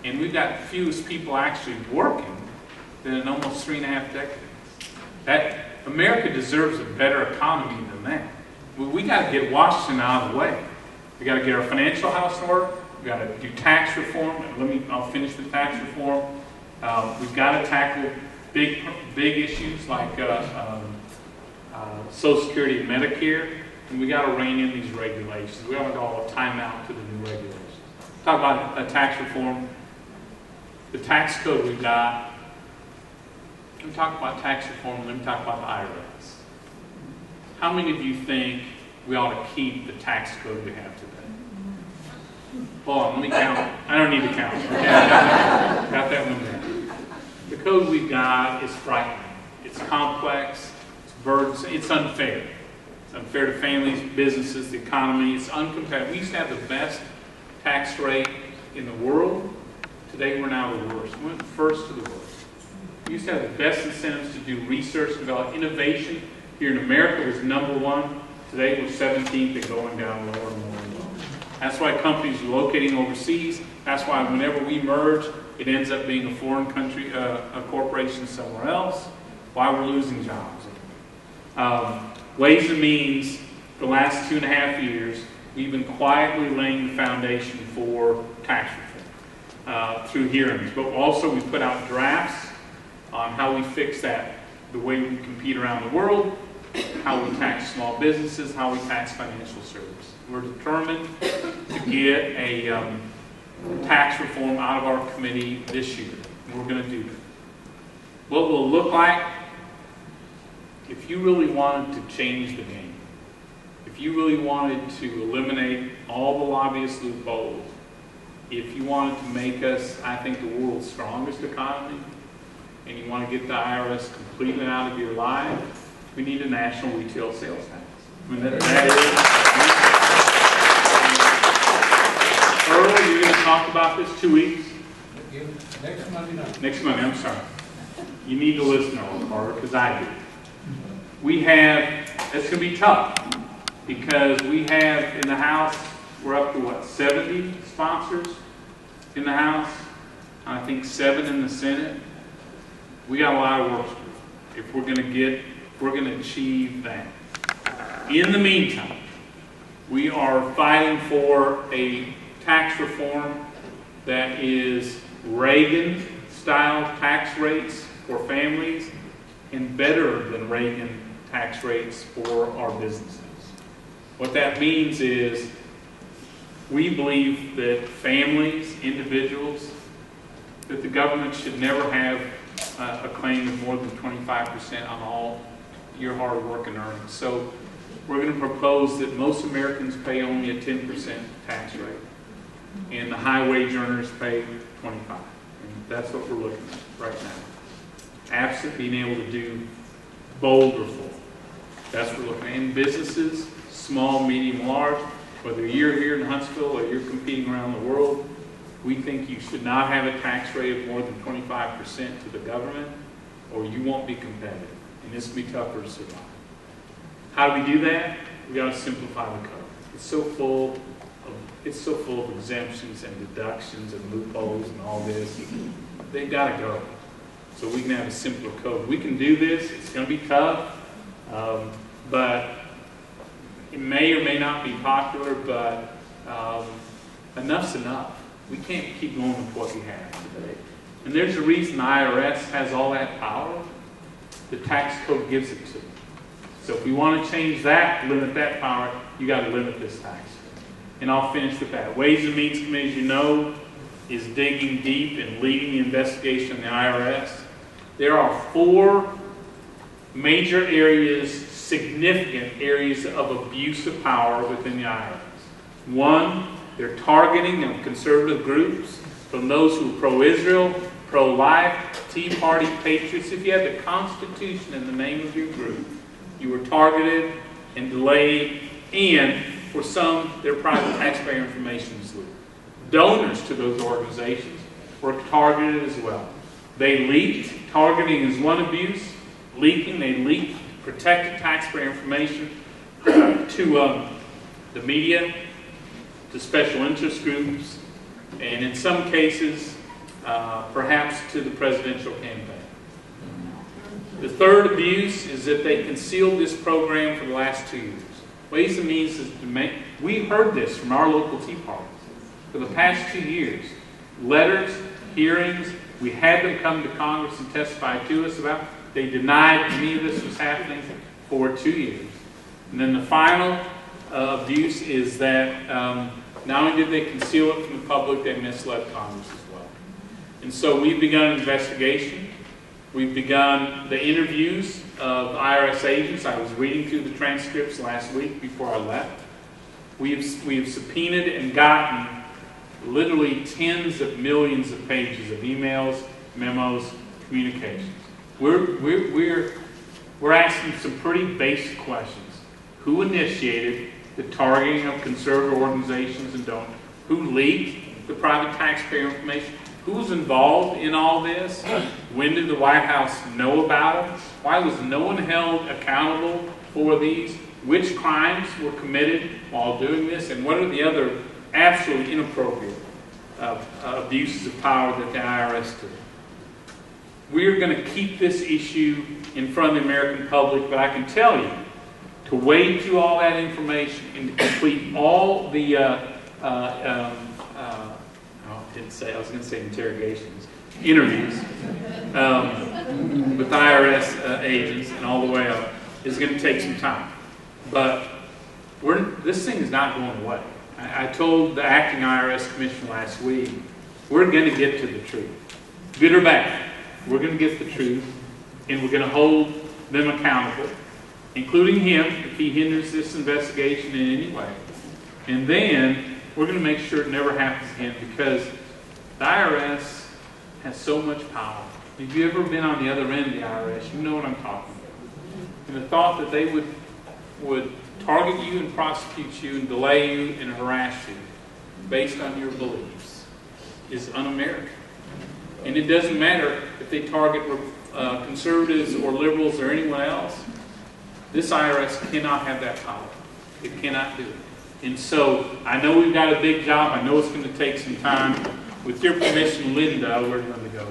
[SPEAKER 3] And we've got fewest people actually working than in almost 3.5 decades. America deserves a better economy than that. We got to get Washington out of the way. We got to get our financial house in order. We got to do tax reform. I'll finish with tax reform. We've got to tackle big issues like Social Security and Medicare, and we got to rein in these regulations. We haven't got a timeout to the new regulations. Talk about tax reform. The tax code we've got. Let me talk about tax reform. Let me talk about the IRS. How many of you think we ought to keep the tax code we have today? Hold on, let me count. I don't need to count. Okay, got that one down. The code we've got is frightening. It's complex. It's burdensome. It's unfair. It's unfair to families, businesses, the economy. It's uncompetitive. We used to have the best tax rate in the world. Today we're now the worst. We went first to the worst. We used to have the best incentives to do research, develop innovation. Here in America was #1. Today we're 17th and going down lower and lower and lower. That's why companies are locating overseas. That's why whenever we merge, it ends up being a foreign country, a corporation somewhere else. Why we're losing jobs. Ways and Means, the last 2.5 years, we've been quietly laying the foundation for tax reform through hearings. But also we put out drafts on how we fix that, the way we compete around the world, how we tax small businesses, how we tax financial services. We're determined to get a tax reform out of our committee this year. We're going to do that. What will it look like? If you really wanted to change the game, if you really wanted to eliminate all the lobbyist loopholes, if you wanted to make us, I think, the world's strongest economy, and you want to get the IRS completely out of your life, we need a national retail sales tax. I mean, Earl, you're going to talk about this 2 weeks?
[SPEAKER 4] Next Monday night.
[SPEAKER 3] Next Monday, I'm sorry. You need to listen to all Carter, because I do. We have, it's going to be tough, because we have in the House, we're up to what, 70 sponsors in the House? I think 7 in the Senate. We got a lot of work to do if we're going to achieve that. In the meantime, we are fighting for a tax reform that is Reagan-style tax rates for families and better than Reagan tax rates for our businesses. What that means is we believe that families, individuals, that the government should never have a claim of more than 25% on all your hard work and earnings. So we're going to propose that most Americans pay only a 10% tax rate, and the high wage earners pay 25%. And that's what we're looking at right now. Absent being able to do bold reform. That's what we're looking at. In businesses, small, medium, large, whether you're here in Huntsville or you're competing around the world, we think you should not have a tax rate of more than 25% to the government, or you won't be competitive. And this will be tougher to survive. How do we do that? We got to simplify the code. It's so full of exemptions and deductions and loopholes and all this. They've got to go. So we can have a simpler code. We can do this. It's going to be tough, but it may or may not be popular. But enough's enough. We can't keep going with what we have today. And there's a reason the IRS has all that power. The tax code gives it to them. So if we want to change that, limit that power, you got to limit this tax. And I'll finish with that. Ways and Means Committee, as you know, is digging deep and leading the investigation in the IRS. There are 4 major areas, significant areas of abuse of power within the IRS. 1, they're targeting of conservative groups, from those who are pro-Israel, pro-life, Tea Party patriots. If you have the Constitution in the name of your group, you were targeted and delayed, and for some, their private taxpayer information was leaked. Donors to those organizations were targeted as well. They leaked. Targeting is one abuse. Leaking, they leaked protected taxpayer information to the media, to special interest groups, and in some cases, perhaps to the presidential campaign. The third abuse is that they concealed this program for the last 2 years. Ways and Means is to make, we heard this from our local Tea Parties for the past 2 years. Letters, hearings, we had them come to Congress and testify to us about. They denied any of this was happening for 2 years. And then the final abuse is that not only did they conceal it from the public, they misled Congress as well. And so we've begun an investigation. We've begun the interviews of IRS agents. I was reading through the transcripts last week before I left. We have subpoenaed and gotten literally tens of millions of pages of emails, memos, communications. We're asking some pretty basic questions. Who initiated the targeting of conservative organizations and donors? Who leaked the private taxpayer information? Who's involved in all this? When did the White House know about it? Why was no one held accountable for these? Which crimes were committed while doing this? And what are the other absolutely inappropriate abuses of power that the IRS did? We're going to keep this issue in front of the American public, but I can tell you, to wade through all that information and to complete all the, I was going to say interrogations, interviews with IRS agents and all the way up is going to take some time. But this thing is not going away. I told the acting IRS commissioner last week, we're going to get to the truth. Good or bad, we're going to get the truth, and we're going to hold them accountable, including him if he hinders this investigation in any way. And then we're going to make sure it never happens again, because the IRS has so much power. If you've ever been on the other end of the IRS, you know what I'm talking about. And the thought that they would target you and prosecute you and delay you and harass you based on your beliefs is un-American. And it doesn't matter if they target conservatives or liberals or anyone else. This IRS cannot have that power. It cannot do it. And so I know we've got a big job. I know it's going to take some time. With your permission, Linda, we're going to go.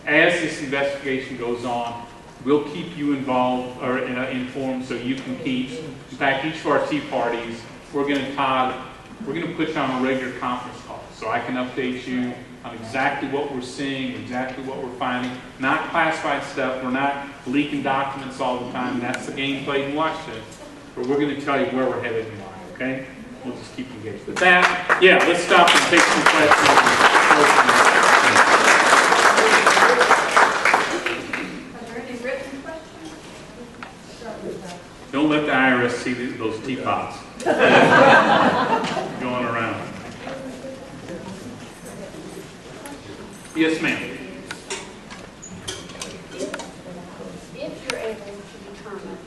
[SPEAKER 3] As this investigation goes on, we'll keep you involved or informed so you can keep. In fact, each of our Tea Parties, we're going to put you on a regular conference call so I can update you on exactly what we're seeing, exactly what we're finding. Not classified stuff. We're not leaking documents all the time. That's the game played in Washington. But we're going to tell you where we're headed in life, okay? We'll just keep engaged. With that, yeah, let's stop and take some questions.
[SPEAKER 1] Are there any written questions?
[SPEAKER 3] Don't let the IRS see those teapots going around. Yes, ma'am.
[SPEAKER 5] If you're able to determine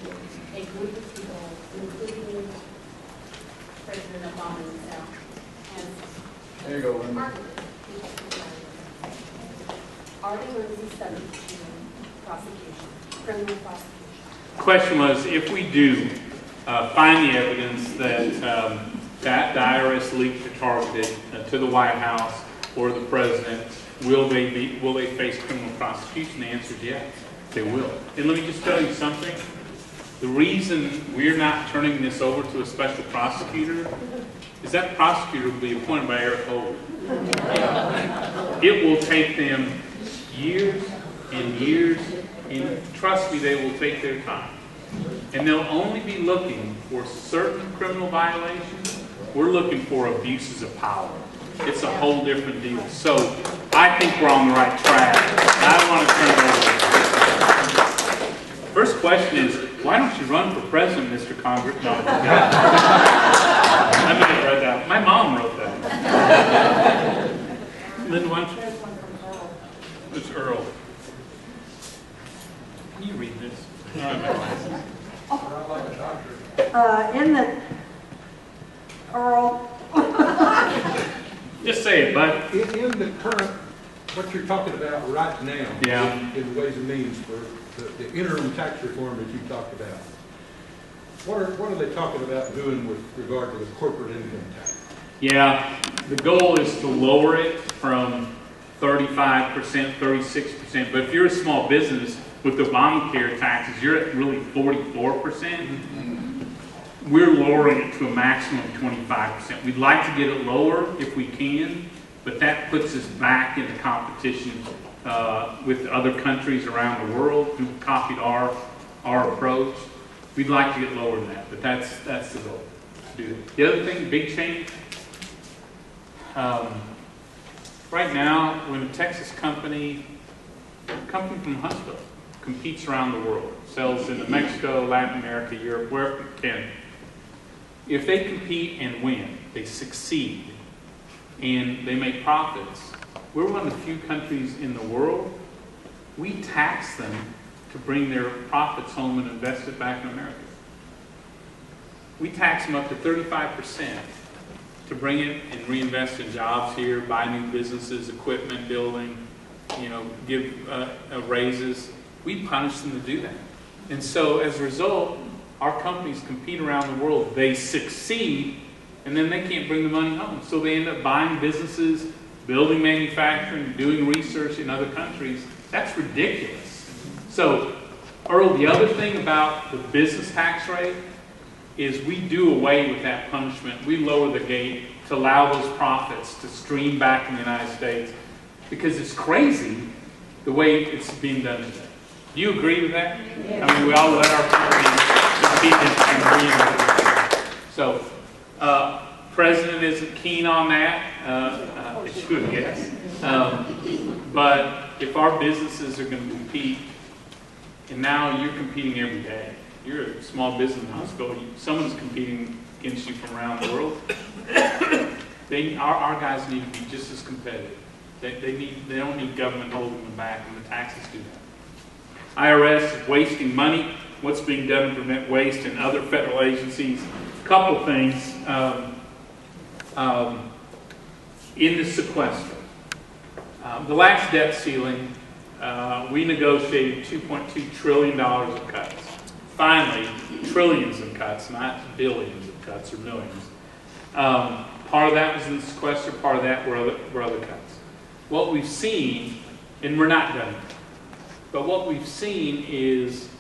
[SPEAKER 5] a group of people, including President Obama himself, and
[SPEAKER 4] There you go, Linda.
[SPEAKER 5] are they going to be subject to prosecution, criminal prosecution?
[SPEAKER 3] The question was, if we do find the evidence that that the IRS leaked or targeted to the White House or the president, will they face criminal prosecution? The answer is yes, they will. And let me just tell you something. The reason we're not turning this over to a special prosecutor is that prosecutor will be appointed by Eric Holder. It will take them years and years, and trust me, they will take their time. And they'll only be looking for certain criminal violations. We're looking for abuses of power. It's a whole different deal. So I think we're on the right track. I want to turn it over. First question is, why don't you run for president, Mr. Congress? No. I may have read that. My mom wrote that. Linda, why don't you? It's Earl. Can you read this? I don't have my glasses.
[SPEAKER 4] I like a doctor.
[SPEAKER 1] In the, Earl,
[SPEAKER 3] Just say it, bud.
[SPEAKER 6] In the current, what you're talking about right now,
[SPEAKER 3] Yeah.
[SPEAKER 6] in Ways and Means for the interim tax reform that you talked about, what are they talking about doing with regard to the corporate income tax?
[SPEAKER 3] Yeah, the goal is to lower it from 35%, 36%. But if you're a small business with Obamacare taxes, you're at really 44%. We're lowering it to a maximum of 25%. We'd like to get it lower if we can, but that puts us back into competition with other countries around the world who copied our approach. We'd like to get lower than that, but that's the goal. To do that. The other thing, big change. Right now, when a Texas company from Huntsville competes around the world, sells into Mexico, Latin America, Europe, wherever it can, if they compete and win, they succeed, and they make profits, we're one of the few countries in the world, we tax them to bring their profits home and invest it back in America. We tax them up to 35% to bring it and reinvest in jobs here, buy new businesses, equipment, building, give raises. We punish them to do that. And so as a result, our companies compete around the world. They succeed, and then they can't bring the money home. So they end up buying businesses, building manufacturing, doing research in other countries. That's ridiculous. So, Earl, the other thing about the business tax rate is we do away with that punishment. We lower the gate to allow those profits to stream back in the United States, because it's crazy the way it's being done today. Do you agree with that? Yeah. I mean, we all let our companies compete and so, President isn't keen on that, I should guess. But if our businesses are going to compete, and now you're competing every day. You're a small business in Huntsville. Someone's competing against you from around the world. Our guys need to be just as competitive. They don't need government holding them back, and the taxes do that. IRS is wasting money. What's being done to prevent waste in other federal agencies? A couple things. In the sequester, the last debt ceiling, we negotiated $2.2 trillion of cuts. Finally, trillions of cuts, not billions of cuts or millions. Part of that was in the sequester, part of that were other cuts. What we've seen, and we're not done yet, but what we've seen is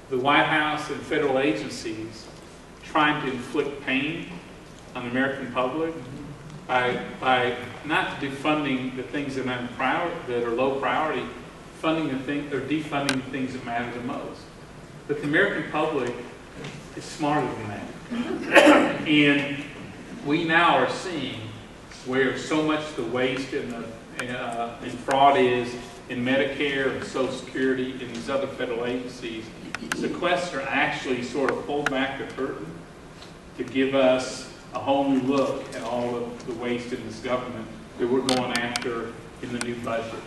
[SPEAKER 3] the White House and federal agencies trying to inflict pain on the American public by not defunding the things that are low priority, defunding the things that matter the most. But the American public is smarter than that. And we now are seeing where so much the waste and fraud is in Medicare and Social Security and these other federal agencies. Sequester actually sort of pulled back the curtain to give us a whole new look at all of the waste in this government that we're going after in the new budget.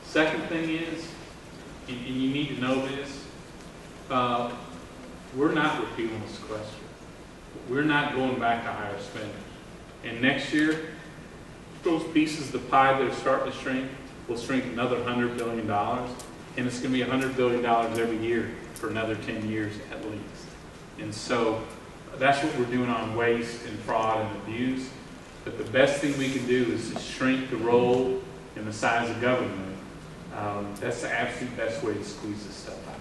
[SPEAKER 3] Second thing is, and you need to know this, we're not repealing the sequester. We're not going back to higher spending. And next year, those pieces of the pie that are starting to shrink will shrink another $100 billion. And it's going to be $100 billion every year for another 10 years at least. And so that's what we're doing on waste and fraud and abuse. But the best thing we can do is to shrink the role and the size of government. That's the absolute best way to squeeze this stuff out.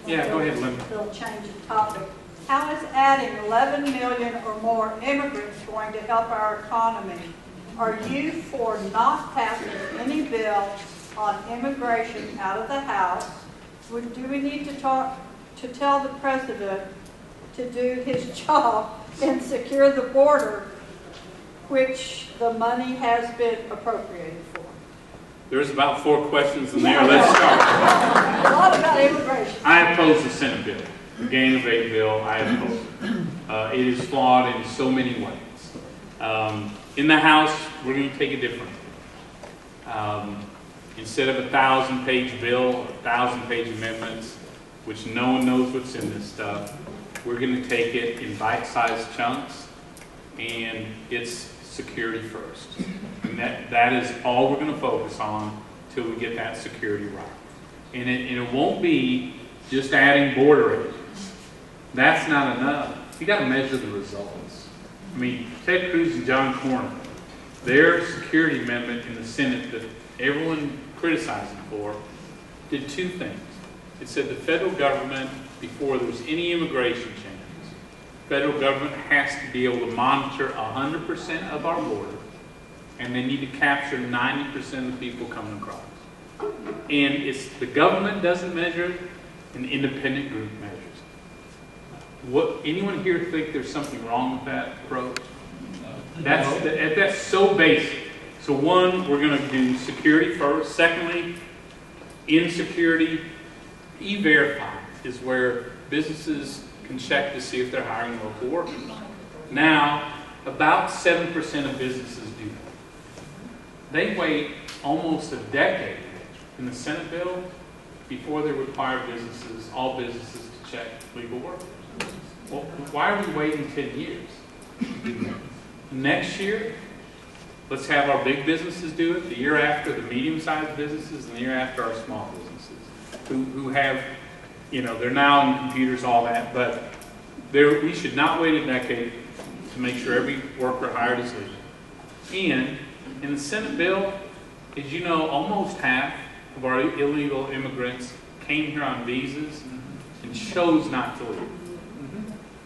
[SPEAKER 3] Yeah, go ahead, Linda.
[SPEAKER 1] We'll change the topic. How is adding 11 million or more immigrants going to help our economy? Are you for not passing any bill on immigration out of the House? Do we need to tell the President to do his job and secure the border, which the money has been appropriated for?
[SPEAKER 3] There's about 4 questions in there. Let's start.
[SPEAKER 1] A lot about immigration.
[SPEAKER 3] I oppose the Senate bill, the gang of 8 bill. I oppose it. It is flawed in so many ways. In the House, we're going to take it differently. Instead of a 1,000-page bill, or 1,000-page amendments, which no one knows what's in this stuff, we're going to take it in bite-sized chunks, and it's security first. And that is all we're going to focus on till we get that security right. And it won't be just adding border agents. That's not enough. You got to measure the results. I mean, Ted Cruz and John Cornyn, their security amendment in the Senate that everyone criticized them for, did 2 things. It said the federal government, before there's any immigration changes, federal government has to be able to monitor 100% of our border, and they need to capture 90% of the people coming across. And the government doesn't measure it, an independent group measures it. Anyone here think there's something wrong with that approach? That's so basic. So one, we're going to do security first. Secondly, insecurity, E-Verify is where businesses can check to see if they're hiring local workers. Now, about 7% of businesses do that. They wait almost a decade in the Senate bill before they require all businesses to check legal workers. Well, why are we waiting 10 years? Next year, let's have our big businesses do it. The year after, the medium-sized businesses, and the year after, our small businesses who have, they're now on computers, all that, but we should not wait a decade to make sure every worker hired is legal. And in the Senate bill, as you know, almost half of our illegal immigrants came here on visas and chose not to leave.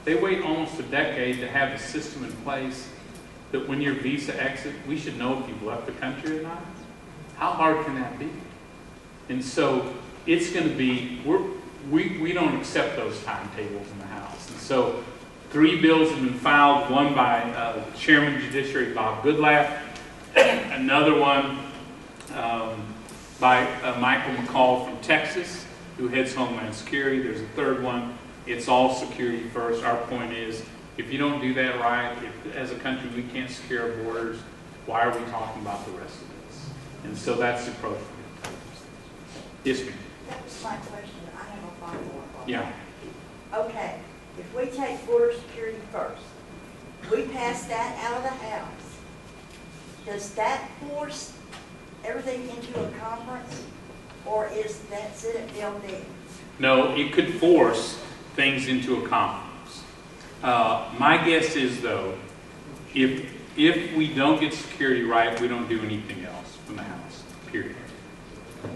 [SPEAKER 3] They wait almost a decade to have a system in place that when your visa exits, we should know if you've left the country or not. How hard can that be? And so it's going to be, we don't accept those timetables in the House. And so 3 bills have been filed, one by Chairman Judiciary Bob Goodlatte, another one by Michael McCall from Texas, who heads Homeland Security. There's a third one. It's all security first. Our point is, if you don't do that right, if as a country we can't secure our borders, why are we talking about the rest of this? And so that's the approach. Yes, ma'am.
[SPEAKER 7] That was my question. I have a follow-up.
[SPEAKER 3] Yeah.
[SPEAKER 7] Okay, if we take border security first, we pass that out of the House, does that force everything into a conference, or is that Senate bill dead?
[SPEAKER 3] No, it could force things into a conference. My guess is, though, if we don't get security right, we don't do anything else from the House, period.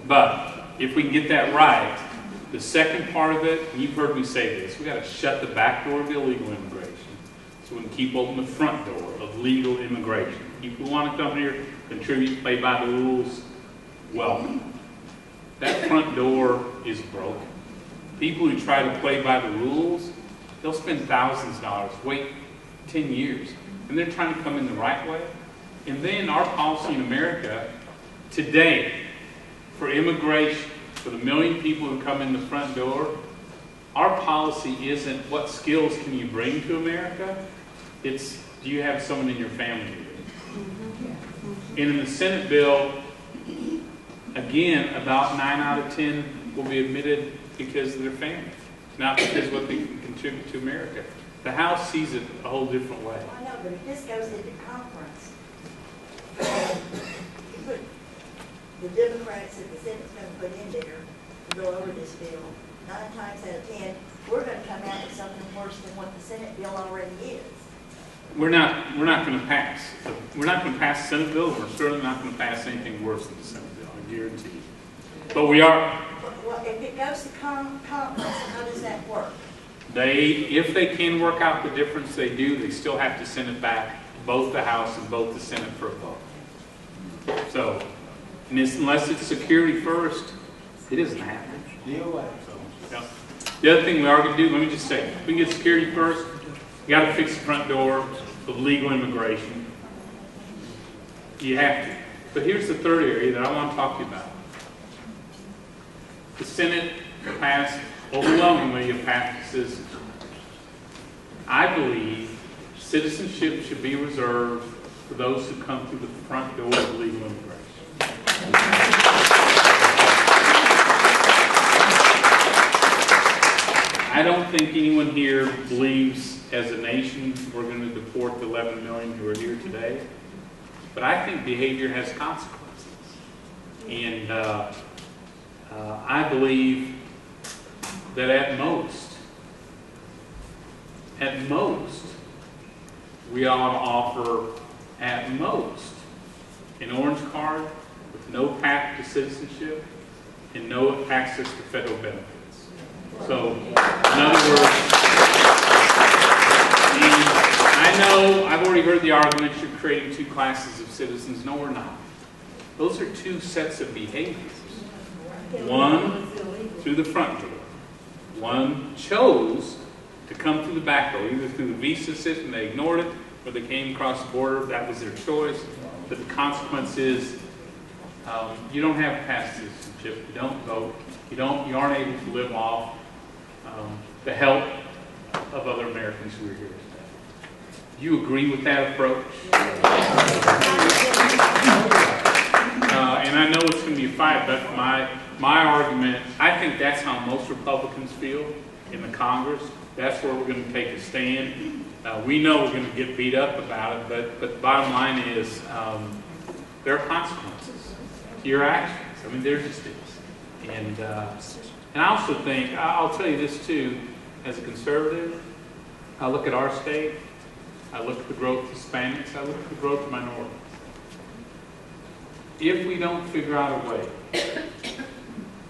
[SPEAKER 3] But if we can get that right, the second part of it, and you've heard me say this, we got to shut the back door of illegal immigration so we can keep open the front door of legal immigration. People who want to come here, contribute, play by the rules, welcome. That front door is broken. People who try to play by the rules, they'll spend thousands of dollars, wait 10 years, and they're trying to come in the right way. And then our policy in America today for immigration, for the 1 million people who come in the front door, our policy isn't what skills can you bring to America, it's do you have someone in your family? And in the Senate bill, again, about 9 out of 10 will be admitted because of their family, not because of what they can contribute to America. The House sees it a whole different way.
[SPEAKER 7] I know, but if this goes into conference, you put the Democrats that the Senate's going to put in there to go over this bill, 9 times out of 10, we're going to come out with something worse than what the Senate bill already is.
[SPEAKER 3] We're not going to pass. We're not going to pass the Senate bill. We're certainly not going to pass anything worse than the Senate bill, I guarantee you. But we are.
[SPEAKER 7] Well, if it goes to conference, how does that work?
[SPEAKER 3] If they can work out the difference, they do. They still have to send it back, both the House and both the Senate, for a vote. So, unless it's security first, it isn't happening. So, yeah. The other thing we are going to do, let me just say, if we can get security first, you got to fix the front door of legal immigration. You have to. But here's the third area that I want to talk to you about. The Senate passed overwhelmingly a path to citizenship. I believe citizenship should be reserved for those who come through the front door of legal immigration. I don't think anyone here believes as a nation we're going to deport the 11 million who are here today. But I think behavior has consequences. And I believe that at most, we ought to offer, at most, an orange card with no path to citizenship and no access to federal benefits. So, in other words, I know, I've already heard the arguments you're creating 2 classes of citizens. No, we're not. Those are 2 sets of behaviors. One through the front door. One chose to come through the back door, either through the visa system, they ignored it, or they came across the border, that was their choice. But the consequence is you don't have past citizenship, you don't vote, you aren't able to live off the help of other Americans who are here today. Do you agree with that approach? And I know it's going to be a fight, but my argument, I think that's how most Republicans feel. in the Congress. That's where we're going to take a stand. We know we're going to get beat up about it, but the bottom line is there are consequences to your actions. I mean, there just is. And I also think, I'll tell you this too, as a conservative, I look at our state, I look at the growth of Hispanics, I look at the growth of minorities. If we don't figure out a way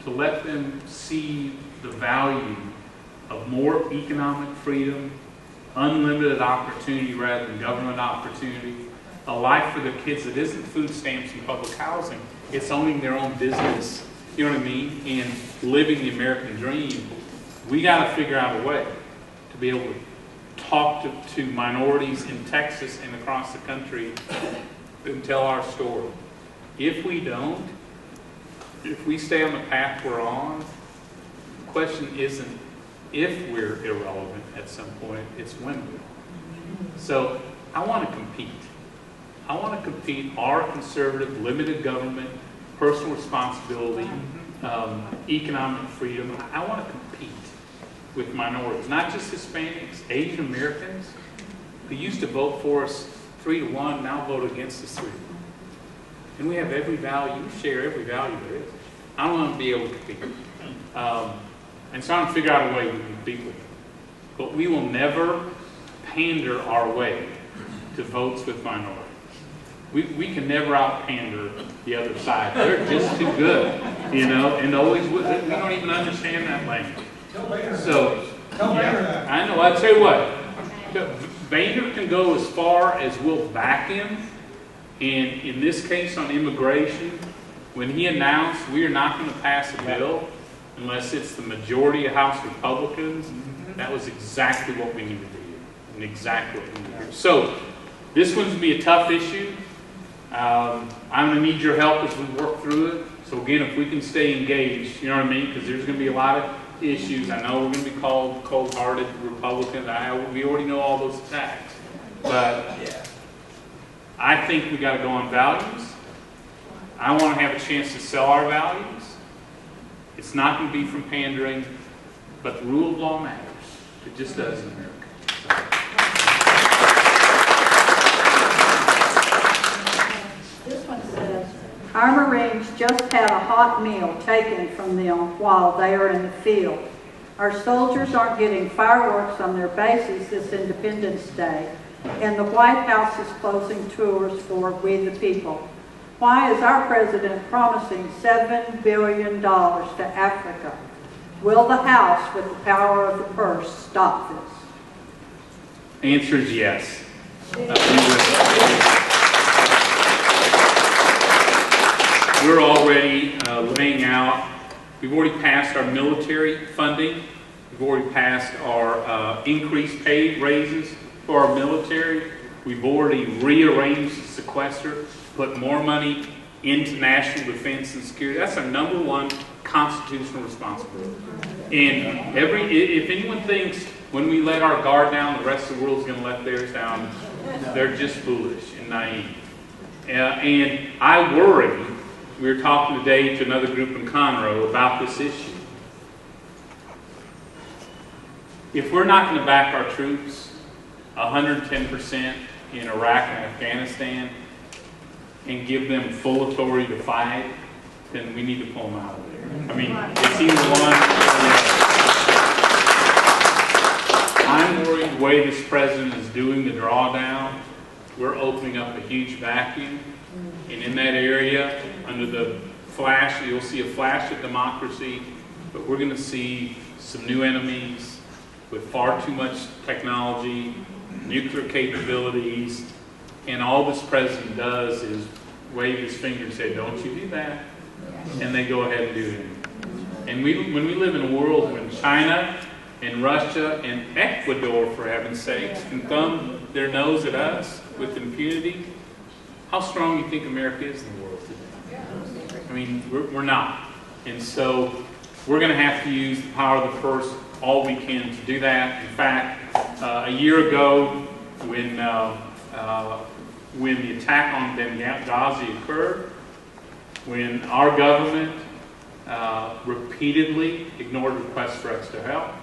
[SPEAKER 3] to let them see the value of more economic freedom, unlimited opportunity rather than government opportunity, a life for their kids that isn't food stamps and public housing, it's owning their own business, you know what I mean, and living the American dream, we got to figure out a way to be able to talk to minorities in Texas and across the country and tell our story. If we don't, if we stay on the path we're on, the question isn't if we're irrelevant at some point, it's when we are. So I want to compete. I want to compete our conservative, limited government, personal responsibility, economic freedom. I want to compete with minorities, not just Hispanics, Asian Americans who used to vote for us 3-1, now vote against us 3-1. And we have every value, we share every value there is. I want to be able to compete. And so I'm going to figure out a way we can compete with them. But we will never pander our way to votes with minorities. We can never out-pander the other side. They're just too good, you know, and always, we don't even understand that language. So, yeah, I know, I'll tell you what, Boehner can go as far as we'll back him, and in this case on immigration, when he announced we are not going to pass a bill unless it's the majority of House Republicans, that was exactly what we needed to hear, and exactly what we needed to hear. So, this one's going to be a tough issue. I'm going to need your help as we work through it. So again, if we can stay engaged, you know what I mean? Because there's going to be a lot of issues. I know we're going to be called cold-hearted Republicans. We already know all those attacks. But I think we got to go on values. I want to have a chance to sell our values. It's not going to be from pandering, but the rule of law matters. It just does in America.
[SPEAKER 1] Our Marines just had a hot meal taken from them while they are in the field. Our soldiers aren't getting fireworks on their bases this Independence Day, and the White House is closing tours for We the People. Why is our president promising $7 billion to Africa? Will the House, with the power of the purse, stop this?
[SPEAKER 3] Answer is yes. We're already laying out, we've already passed our military funding, we've already passed our increased pay raises for our military, we've already rearranged the sequester, put more money into national defense and security. That's our number one constitutional responsibility. And if anyone thinks when we let our guard down, the rest of the world's going to let theirs down, they're just foolish and naive. And I worry. We were talking today to another group in Conroe about this issue. If we're not going to back our troops 110% in Iraq and Afghanistan and give them full authority to fight, then we need to pull them out of there. I mean, it's either one or the other. I'm worried the way this president is doing the drawdown, we're opening up a huge vacuum. And in that area, under the flash, you'll see a flash of democracy, but we're going to see some new enemies with far too much technology, nuclear capabilities, and all this president does is wave his finger and say, don't you do that. And they go ahead and do it. And when we live in a world when China and Russia and Ecuador, for heaven's sakes, can thumb their nose at us with impunity, how strong do you think America is in the world today? I mean, we're not. And so we're going to have to use the power of the purse all we can to do that. In fact, a year ago when the attack on Benghazi occurred, when our government repeatedly ignored requests for extra help,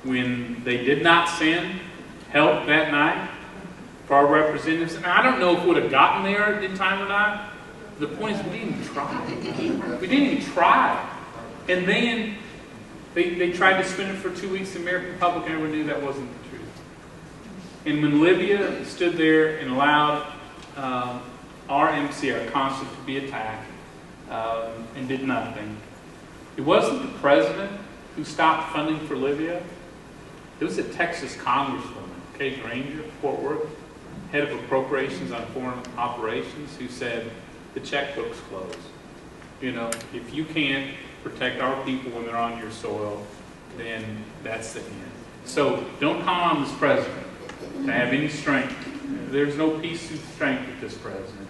[SPEAKER 3] when they did not send help that night for our representatives. And I don't know if we would have gotten there in time or not. The point is we didn't even try. We didn't even try. And then they tried to spend it for 2 weeks. The American public never knew that wasn't the truth. And when Libya stood there and allowed our embassy, our consulate, to be attacked and did nothing, it wasn't the president who stopped funding for Libya. It was a Texas congresswoman, Kate Granger, Fort Worth, head of appropriations on foreign operations, who said the checkbook's closed. You know, if you can't protect our people when they're on your soil, then that's the end. So don't count on this president to have any strength. There's no peace and strength with this president.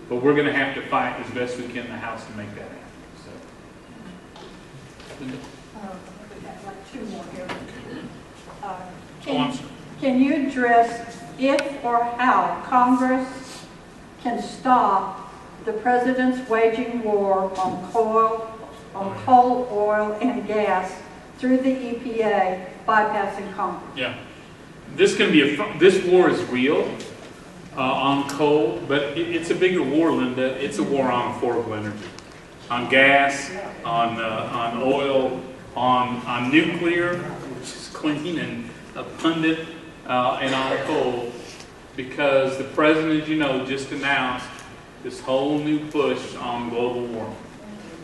[SPEAKER 3] But we're going to have to fight as best we can in the House to make that happen. So.
[SPEAKER 1] We got like two more here.
[SPEAKER 3] I'm sorry.
[SPEAKER 1] Can you address if or how Congress can stop the president's waging war on coal, oil, and gas through the EPA bypassing Congress?
[SPEAKER 3] Yeah, this war is real on coal, but it's a bigger war, Linda. It's a war on affordable energy, on gas, on oil, on nuclear, which is clean and abundant, and on coal, because the president, as you know, just announced this whole new push on global warming.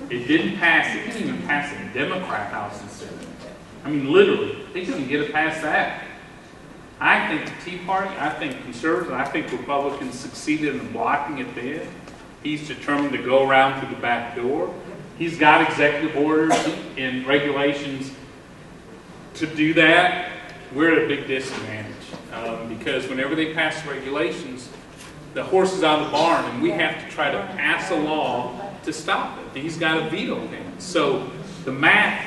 [SPEAKER 3] It didn't pass. It didn't even pass the Democrat House and Senate. I mean, literally, they couldn't get it past that. I think the Tea Party, I think conservatives, I think Republicans succeeded in blocking it dead. He's determined to go around through the back door. He's got executive orders and regulations to do that. We're at a big disadvantage because whenever they pass regulations, the horse is out of the barn, and we have to try to pass a law to stop it. And he's got a veto pen. So the math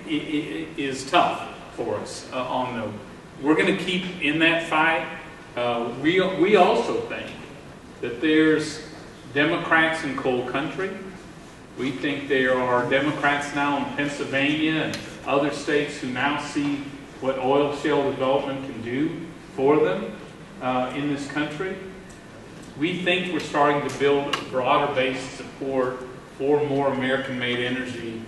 [SPEAKER 3] is tough for us on the. We're going to keep in that fight. We also think that there's Democrats in coal country. We think there are Democrats now in Pennsylvania and other states who now see what oil shale development can do for them in this country. We think we're starting to build a broader base of support for more American-made energy,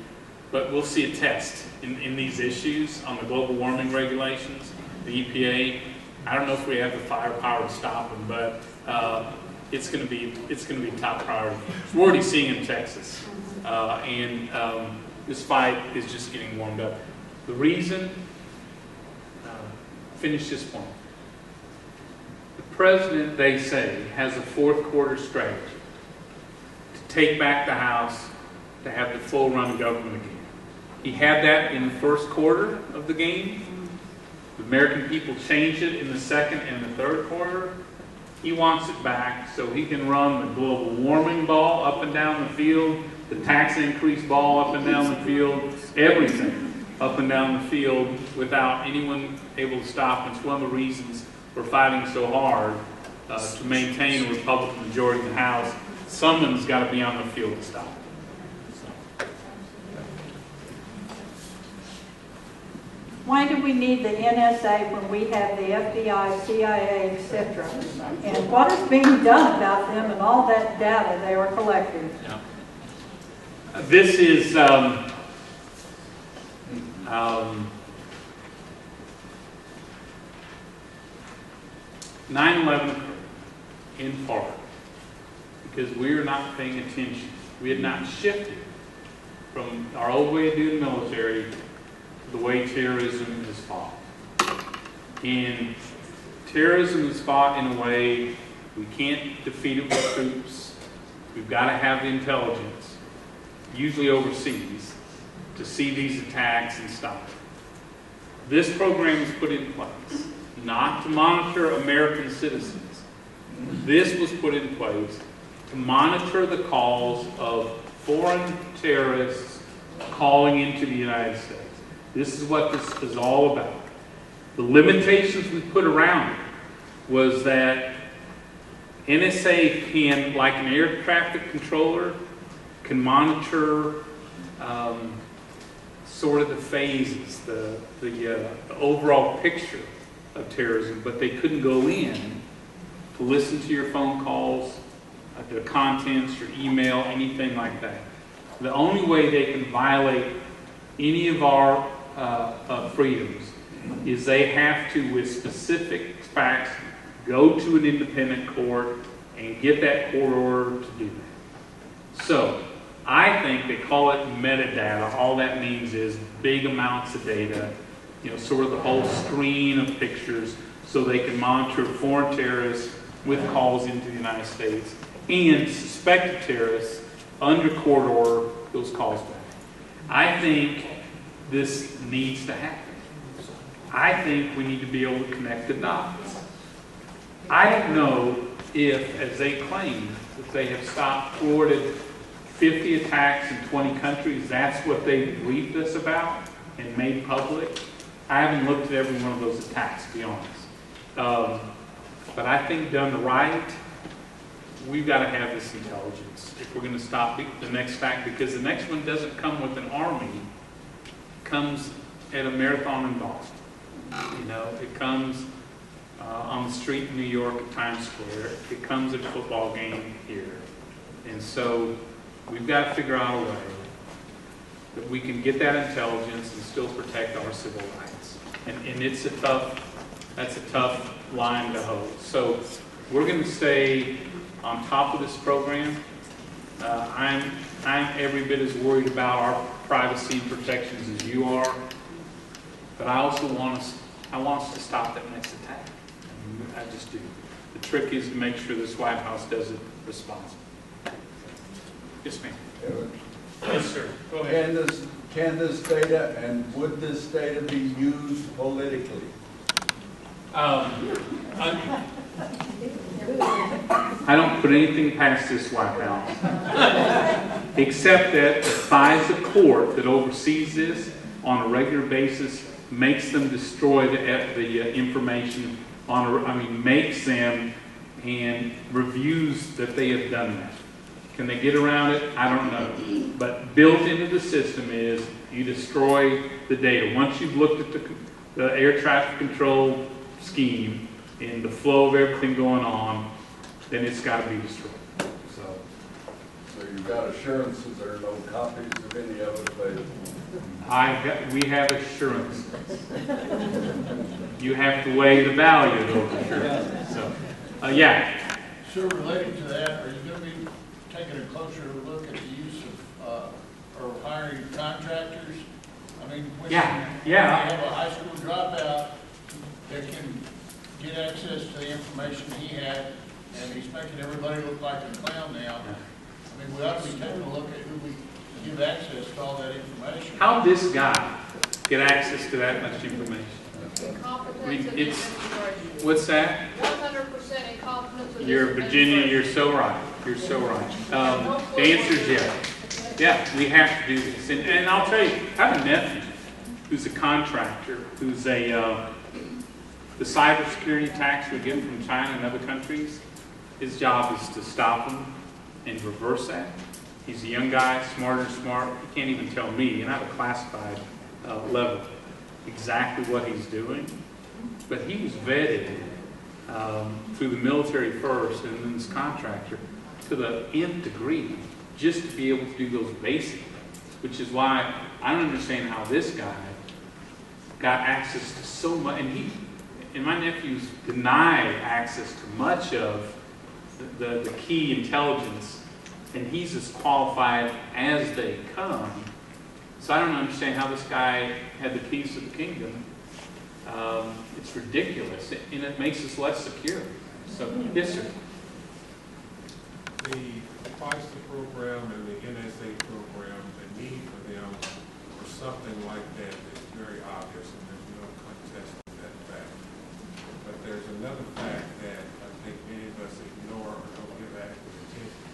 [SPEAKER 3] but we'll see a test in these issues on the global warming regulations, the EPA. I don't know if we have the firepower to stop them, but it's going to be top priority. We're already seeing in Texas, and this fight is just getting warmed up. The reason, finish this point. The president, they say, has a fourth quarter strategy to take back the House, to have the full run government again. He had that in the first quarter of the game. The American people changed it in the second and the third quarter. He wants it back so he can run the global warming ball up and down the field, the tax increase ball up and down the field, everything up and down the field without anyone able to stop. It's one of the reasons we're fighting so hard to maintain a Republican majority in the House. Someone's got to be on the field to stop it.
[SPEAKER 1] Why do we need the NSA when we have the FBI, CIA, etc.? And what is being done about them and all that data they are collecting?
[SPEAKER 3] Yeah. This is 9/11 occurred in part because we were not paying attention. We had not shifted from our old way of doing military to the way terrorism is fought. And terrorism is fought in a way we can't defeat it with troops. We've got to have the intelligence, usually overseas, to see these attacks and stop it. This program was put in place not to monitor American citizens. This was put in place to monitor the calls of foreign terrorists calling into the United States. This is what this is all about. The limitations we put around it was that NSA can, like an air traffic controller, can monitor sort of the phases, the overall picture of terrorism, but they couldn't go in to listen to your phone calls, the contents, your email, anything like that. The only way they can violate any of our freedoms is they have to, with specific facts, go to an independent court and get that court order to do that. So, I think they call it metadata. All that means is big amounts of data, sort of the whole screen of pictures, so they can monitor foreign terrorists with calls into the United States and suspected terrorists under court order, those calls back. I think this needs to happen. I think we need to be able to connect the dots. I don't know if, as they claim, that they have stopped thwarted 50 attacks in 20 countries. That's what they briefed us about and made public. I haven't looked at every one of those attacks, to be honest. But I think done right, we've got to have this intelligence if we're going to stop the next attack, because the next one doesn't come with an army. It comes at a marathon in Boston. It comes on the street in New York at Times Square. It comes at a football game here. And so we've got to figure out a way that we can get that intelligence and still protect our civil rights. And it's that's a tough line to hold. So we're going to stay on top of this program. I'm every bit as worried about our privacy and protections as you are, but I also want us to stop that next attack. I just do. The trick is to make sure this White House does it responsibly. Yes, ma'am. Yes, sir. Go ahead.
[SPEAKER 8] Can this data and would this data be used politically?
[SPEAKER 3] I don't put anything past this White House, except that the FISA court that oversees this on a regular basis makes them destroy the information makes them and reviews that they have done that. Can they get around it? I don't know. But built into the system is you destroy the data. Once you've looked at the air traffic control scheme and the flow of everything going on, then it's got to be destroyed.
[SPEAKER 8] So you've got assurances there are no copies of any of it available?
[SPEAKER 3] We have assurances. You have to weigh the value of those assurances. So, yeah.
[SPEAKER 4] So related to that, are you going to be taking a closer look at the use of, or hiring contractors? I mean, when you have a high school dropout that can get access to the information he had, and he's making everybody look like a clown now. I mean, we ought to be taking a look at who we give access to all that information.
[SPEAKER 3] How did this guy get access to that much information? What's that?
[SPEAKER 9] 100% incompetence of
[SPEAKER 3] You're Virginia, you're so right. You're so right. The answer is yes. Yeah, we have to do this. And I'll tell you, I have a nephew who's a contractor, who's the cybersecurity attacks we get from China and other countries. His job is to stop them and reverse that. He's a young guy, smart. He can't even tell me, and I have a classified level, exactly what he's doing. But he was vetted through the military first and then this contractor to the nth degree just to be able to do those basic things, which is why I don't understand how this guy got access to so much. And my nephew's denied access to much of the key intelligence, and he's as qualified as they come. So I don't understand how this guy had the keys to the kingdom. It's ridiculous, and it makes us less secure. So, yes, sir.
[SPEAKER 10] The FISA program and the NSA program, the need for them for something like that is very obvious, and there's no contesting that fact. But there's another fact that I think many of us ignore or don't give adequate attention,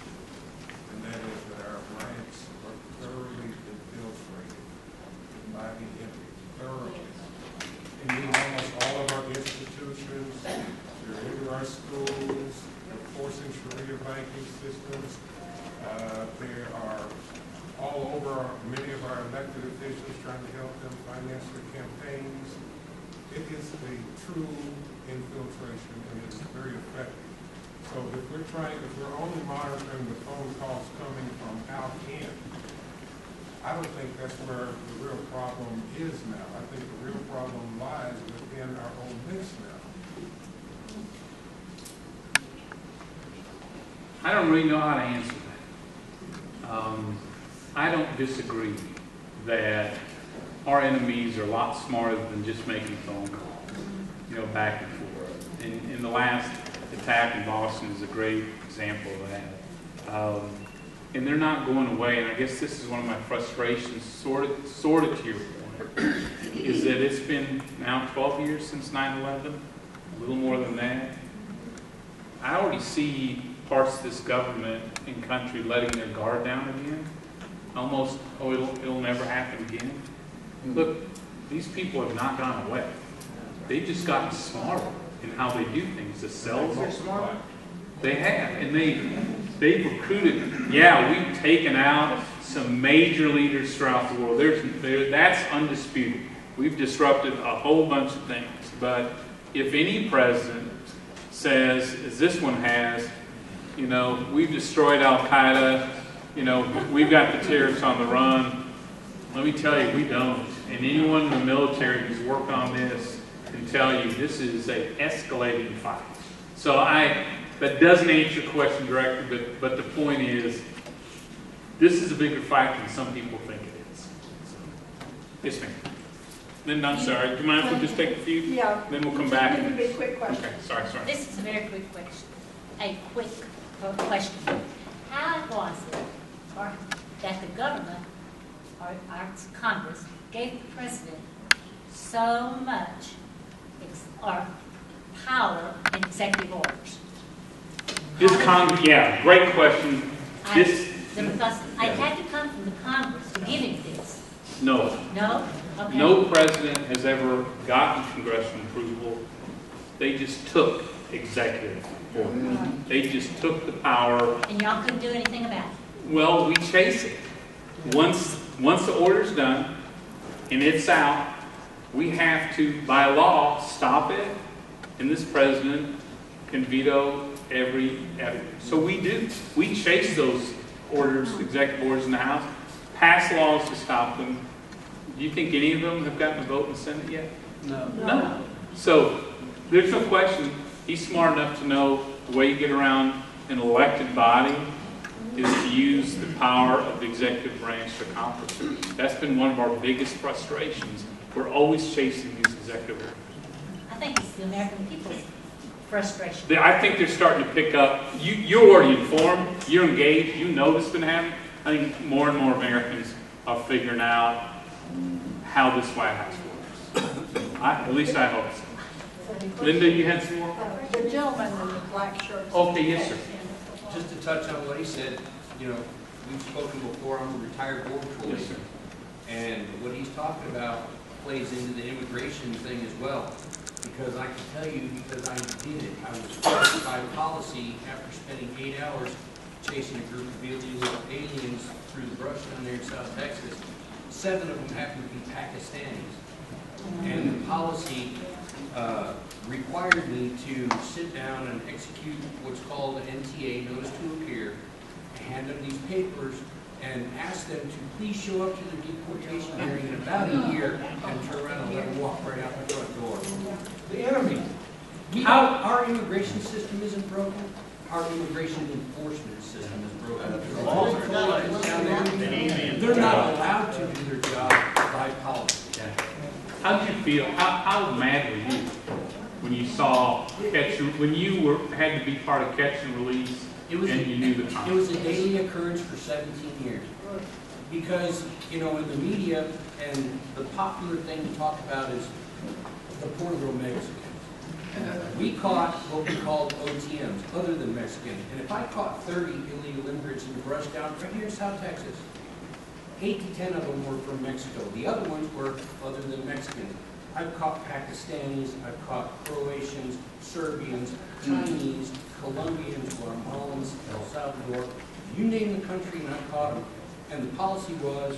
[SPEAKER 10] and that is that our ranks are thoroughly infiltrated by the enemy, thoroughly. And in almost all of our institutions, they're into our schools, they're forcing Sharia banking systems. There are all over many of our elected officials, trying to help them finance their campaigns. It is a true infiltration, and it is very effective. So if we're only monitoring the phone calls coming from out in, I don't think that's where the real problem is now. I think the real problem lies within our own midst now.
[SPEAKER 3] I don't really know how to answer that. I don't disagree that our enemies are a lot smarter than just making phone calls, back and forth. And the last attack in Boston is a great example of that. And they're not going away. And I guess this is one of my frustrations, sort of to your point, is that it's been now 12 years since 9/11, a little more than that. I already see parts of this government and country letting their guard down again. Almost, it'll never happen again. Look, these people have not gone away. They've just gotten smarter in how they do things. The cells are smart. They have, and they've recruited. Yeah, we've taken out some major leaders throughout the world. That's undisputed. We've disrupted a whole bunch of things. But if any president says, as this one has, we've destroyed Al-Qaeda, we've got the terrorists on the run, let me tell you, we don't. And anyone in the military who's worked on this can tell you this is an escalating fight. So that doesn't answer your question directly, but the point is, this is a bigger fight than some people think it is. So, yes, ma'am. Then I'm sorry. Do you mind if we just take a few?
[SPEAKER 1] Yeah.
[SPEAKER 3] Then we'll come back.
[SPEAKER 1] Give me a quick question.
[SPEAKER 3] Okay. Sorry.
[SPEAKER 11] This is a very quick question. How was it that the government or our Congress gave the president so much power in executive orders?
[SPEAKER 3] Great question.
[SPEAKER 11] Because I had to come from the Congress to give him this.
[SPEAKER 3] No.
[SPEAKER 11] No? Okay.
[SPEAKER 3] No president has ever gotten congressional approval. They just took executive order. They just took the power.
[SPEAKER 11] And y'all couldn't do anything about it?
[SPEAKER 3] Well, we chase it. Once the order's done and it's out, we have to, by law, stop it. And this president can veto every. So we do. We chase those orders, executive orders in the House, pass laws to stop them. Do you think any of them have gotten a vote in the Senate yet? No. So there's no question. He's smart enough to know the way you get around an elected body is to use the power of the executive branch to accomplish it. That's been one of our biggest frustrations. We're always chasing these executive orders.
[SPEAKER 11] I think it's the American people's frustration.
[SPEAKER 3] I think they're starting to pick up. You're already informed. You're engaged. You know what's been happening. I think more and more Americans are figuring out how this White House works. At least I hope so. Linda, you had some more?
[SPEAKER 1] The gentleman in the black shirt.
[SPEAKER 3] Okay, yes, sir.
[SPEAKER 12] Just to touch on what he said, we've spoken before, I'm a retired border patrolman.
[SPEAKER 3] Yes, sir.
[SPEAKER 12] And what he's talking about plays into the immigration thing as well. Because I can tell you, because I did it, I was forced by policy after spending 8 hours chasing a group of illegal aliens through the brush down there in South Texas. 7 of them happened to be Pakistanis. And the policy required me to sit down and execute what's called an NTA, notice to appear, hand them these papers, and ask them to please show up to the deportation hearing in about a year and turn around and let them walk right out the front door. The enemy. Our immigration system isn't broken. Our immigration enforcement system is broken. They're not allowed to do their job by policy.
[SPEAKER 3] How did you feel? How mad were you when you saw had to be part of catch and release, and you knew the time?
[SPEAKER 12] It was a daily occurrence for 17 years. Because, in the media, and the popular thing to talk about is the Puerto Mexicans. We caught what we called OTMs, other than Mexican. And if I caught 30 illegal immigrants in the brush down right here in South Texas, 8 to 10 of them were from Mexico. The other ones were other than Mexican. I've caught Pakistanis, I've caught Croatians, Serbians, Chinese, Colombians, Guatemalans, El Salvador. You name the country and I've caught them. And the policy was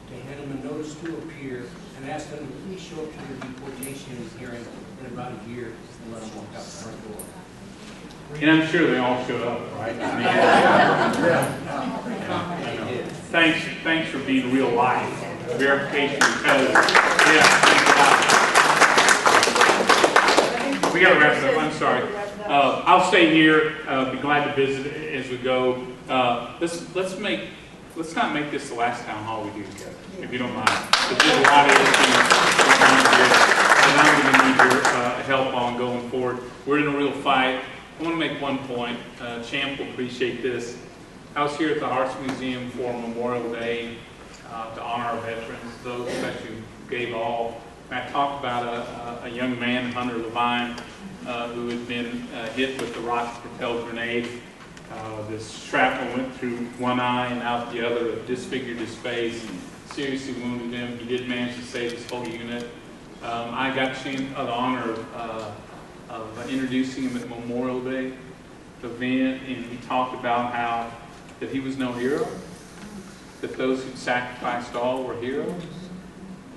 [SPEAKER 12] to hand them a notice to appear and ask them to please show up to their deportation hearing in about a year and let them walk out the front door.
[SPEAKER 3] And I'm sure they all showed up, right? I mean, thanks for being real life verification because, we got to wrap it up. I'm sorry. I'll stay here. Be glad to visit as we go. Let's not make this the last town hall we do together, if you don't mind. There's just a lot of issues we're trying to get, and I'm going to need your help on going forward. We're in a real fight. I want to make one point. Champ will appreciate this. I was here at the Hearts Museum for Memorial Day to honor our veterans, those especially who gave all. And I talked about a young man, Hunter Levine, who had been hit with the rocket-propelled grenade. This shrapnel went through one eye and out the other, disfigured his face, seriously wounded him. He did manage to save his whole unit. I got the honor of introducing him at Memorial Day event, and he talked about how that he was no hero, that those who sacrificed all were heroes.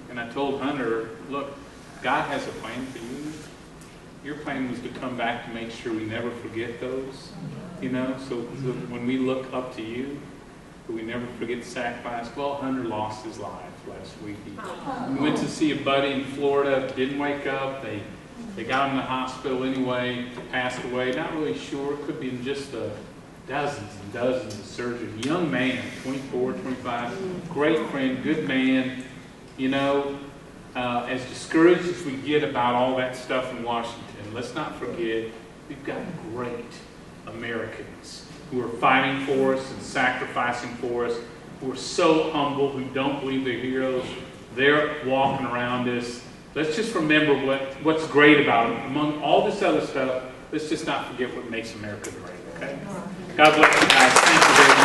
[SPEAKER 3] And I told Hunter, look, God has a plan for you. Your plan was to come back to make sure we never forget those, so when we look up to you, we never forget the sacrifice. Well, Hunter lost his life last week. We went to see a buddy in Florida, didn't wake up. They got him in the hospital anyway, passed away. Not really sure. Could be in just the dozens and dozens of surgeries. Young man, 24, 25, great friend, good man. As discouraged as we get about all that stuff in Washington, let's not forget we've got great Americans who are fighting for us and sacrificing for us, who are so humble, who don't believe they're heroes. They're walking around us. Let's just remember what's great about them. Among all this other stuff, let's just not forget what makes America great, okay? God bless you guys. Thank you very much.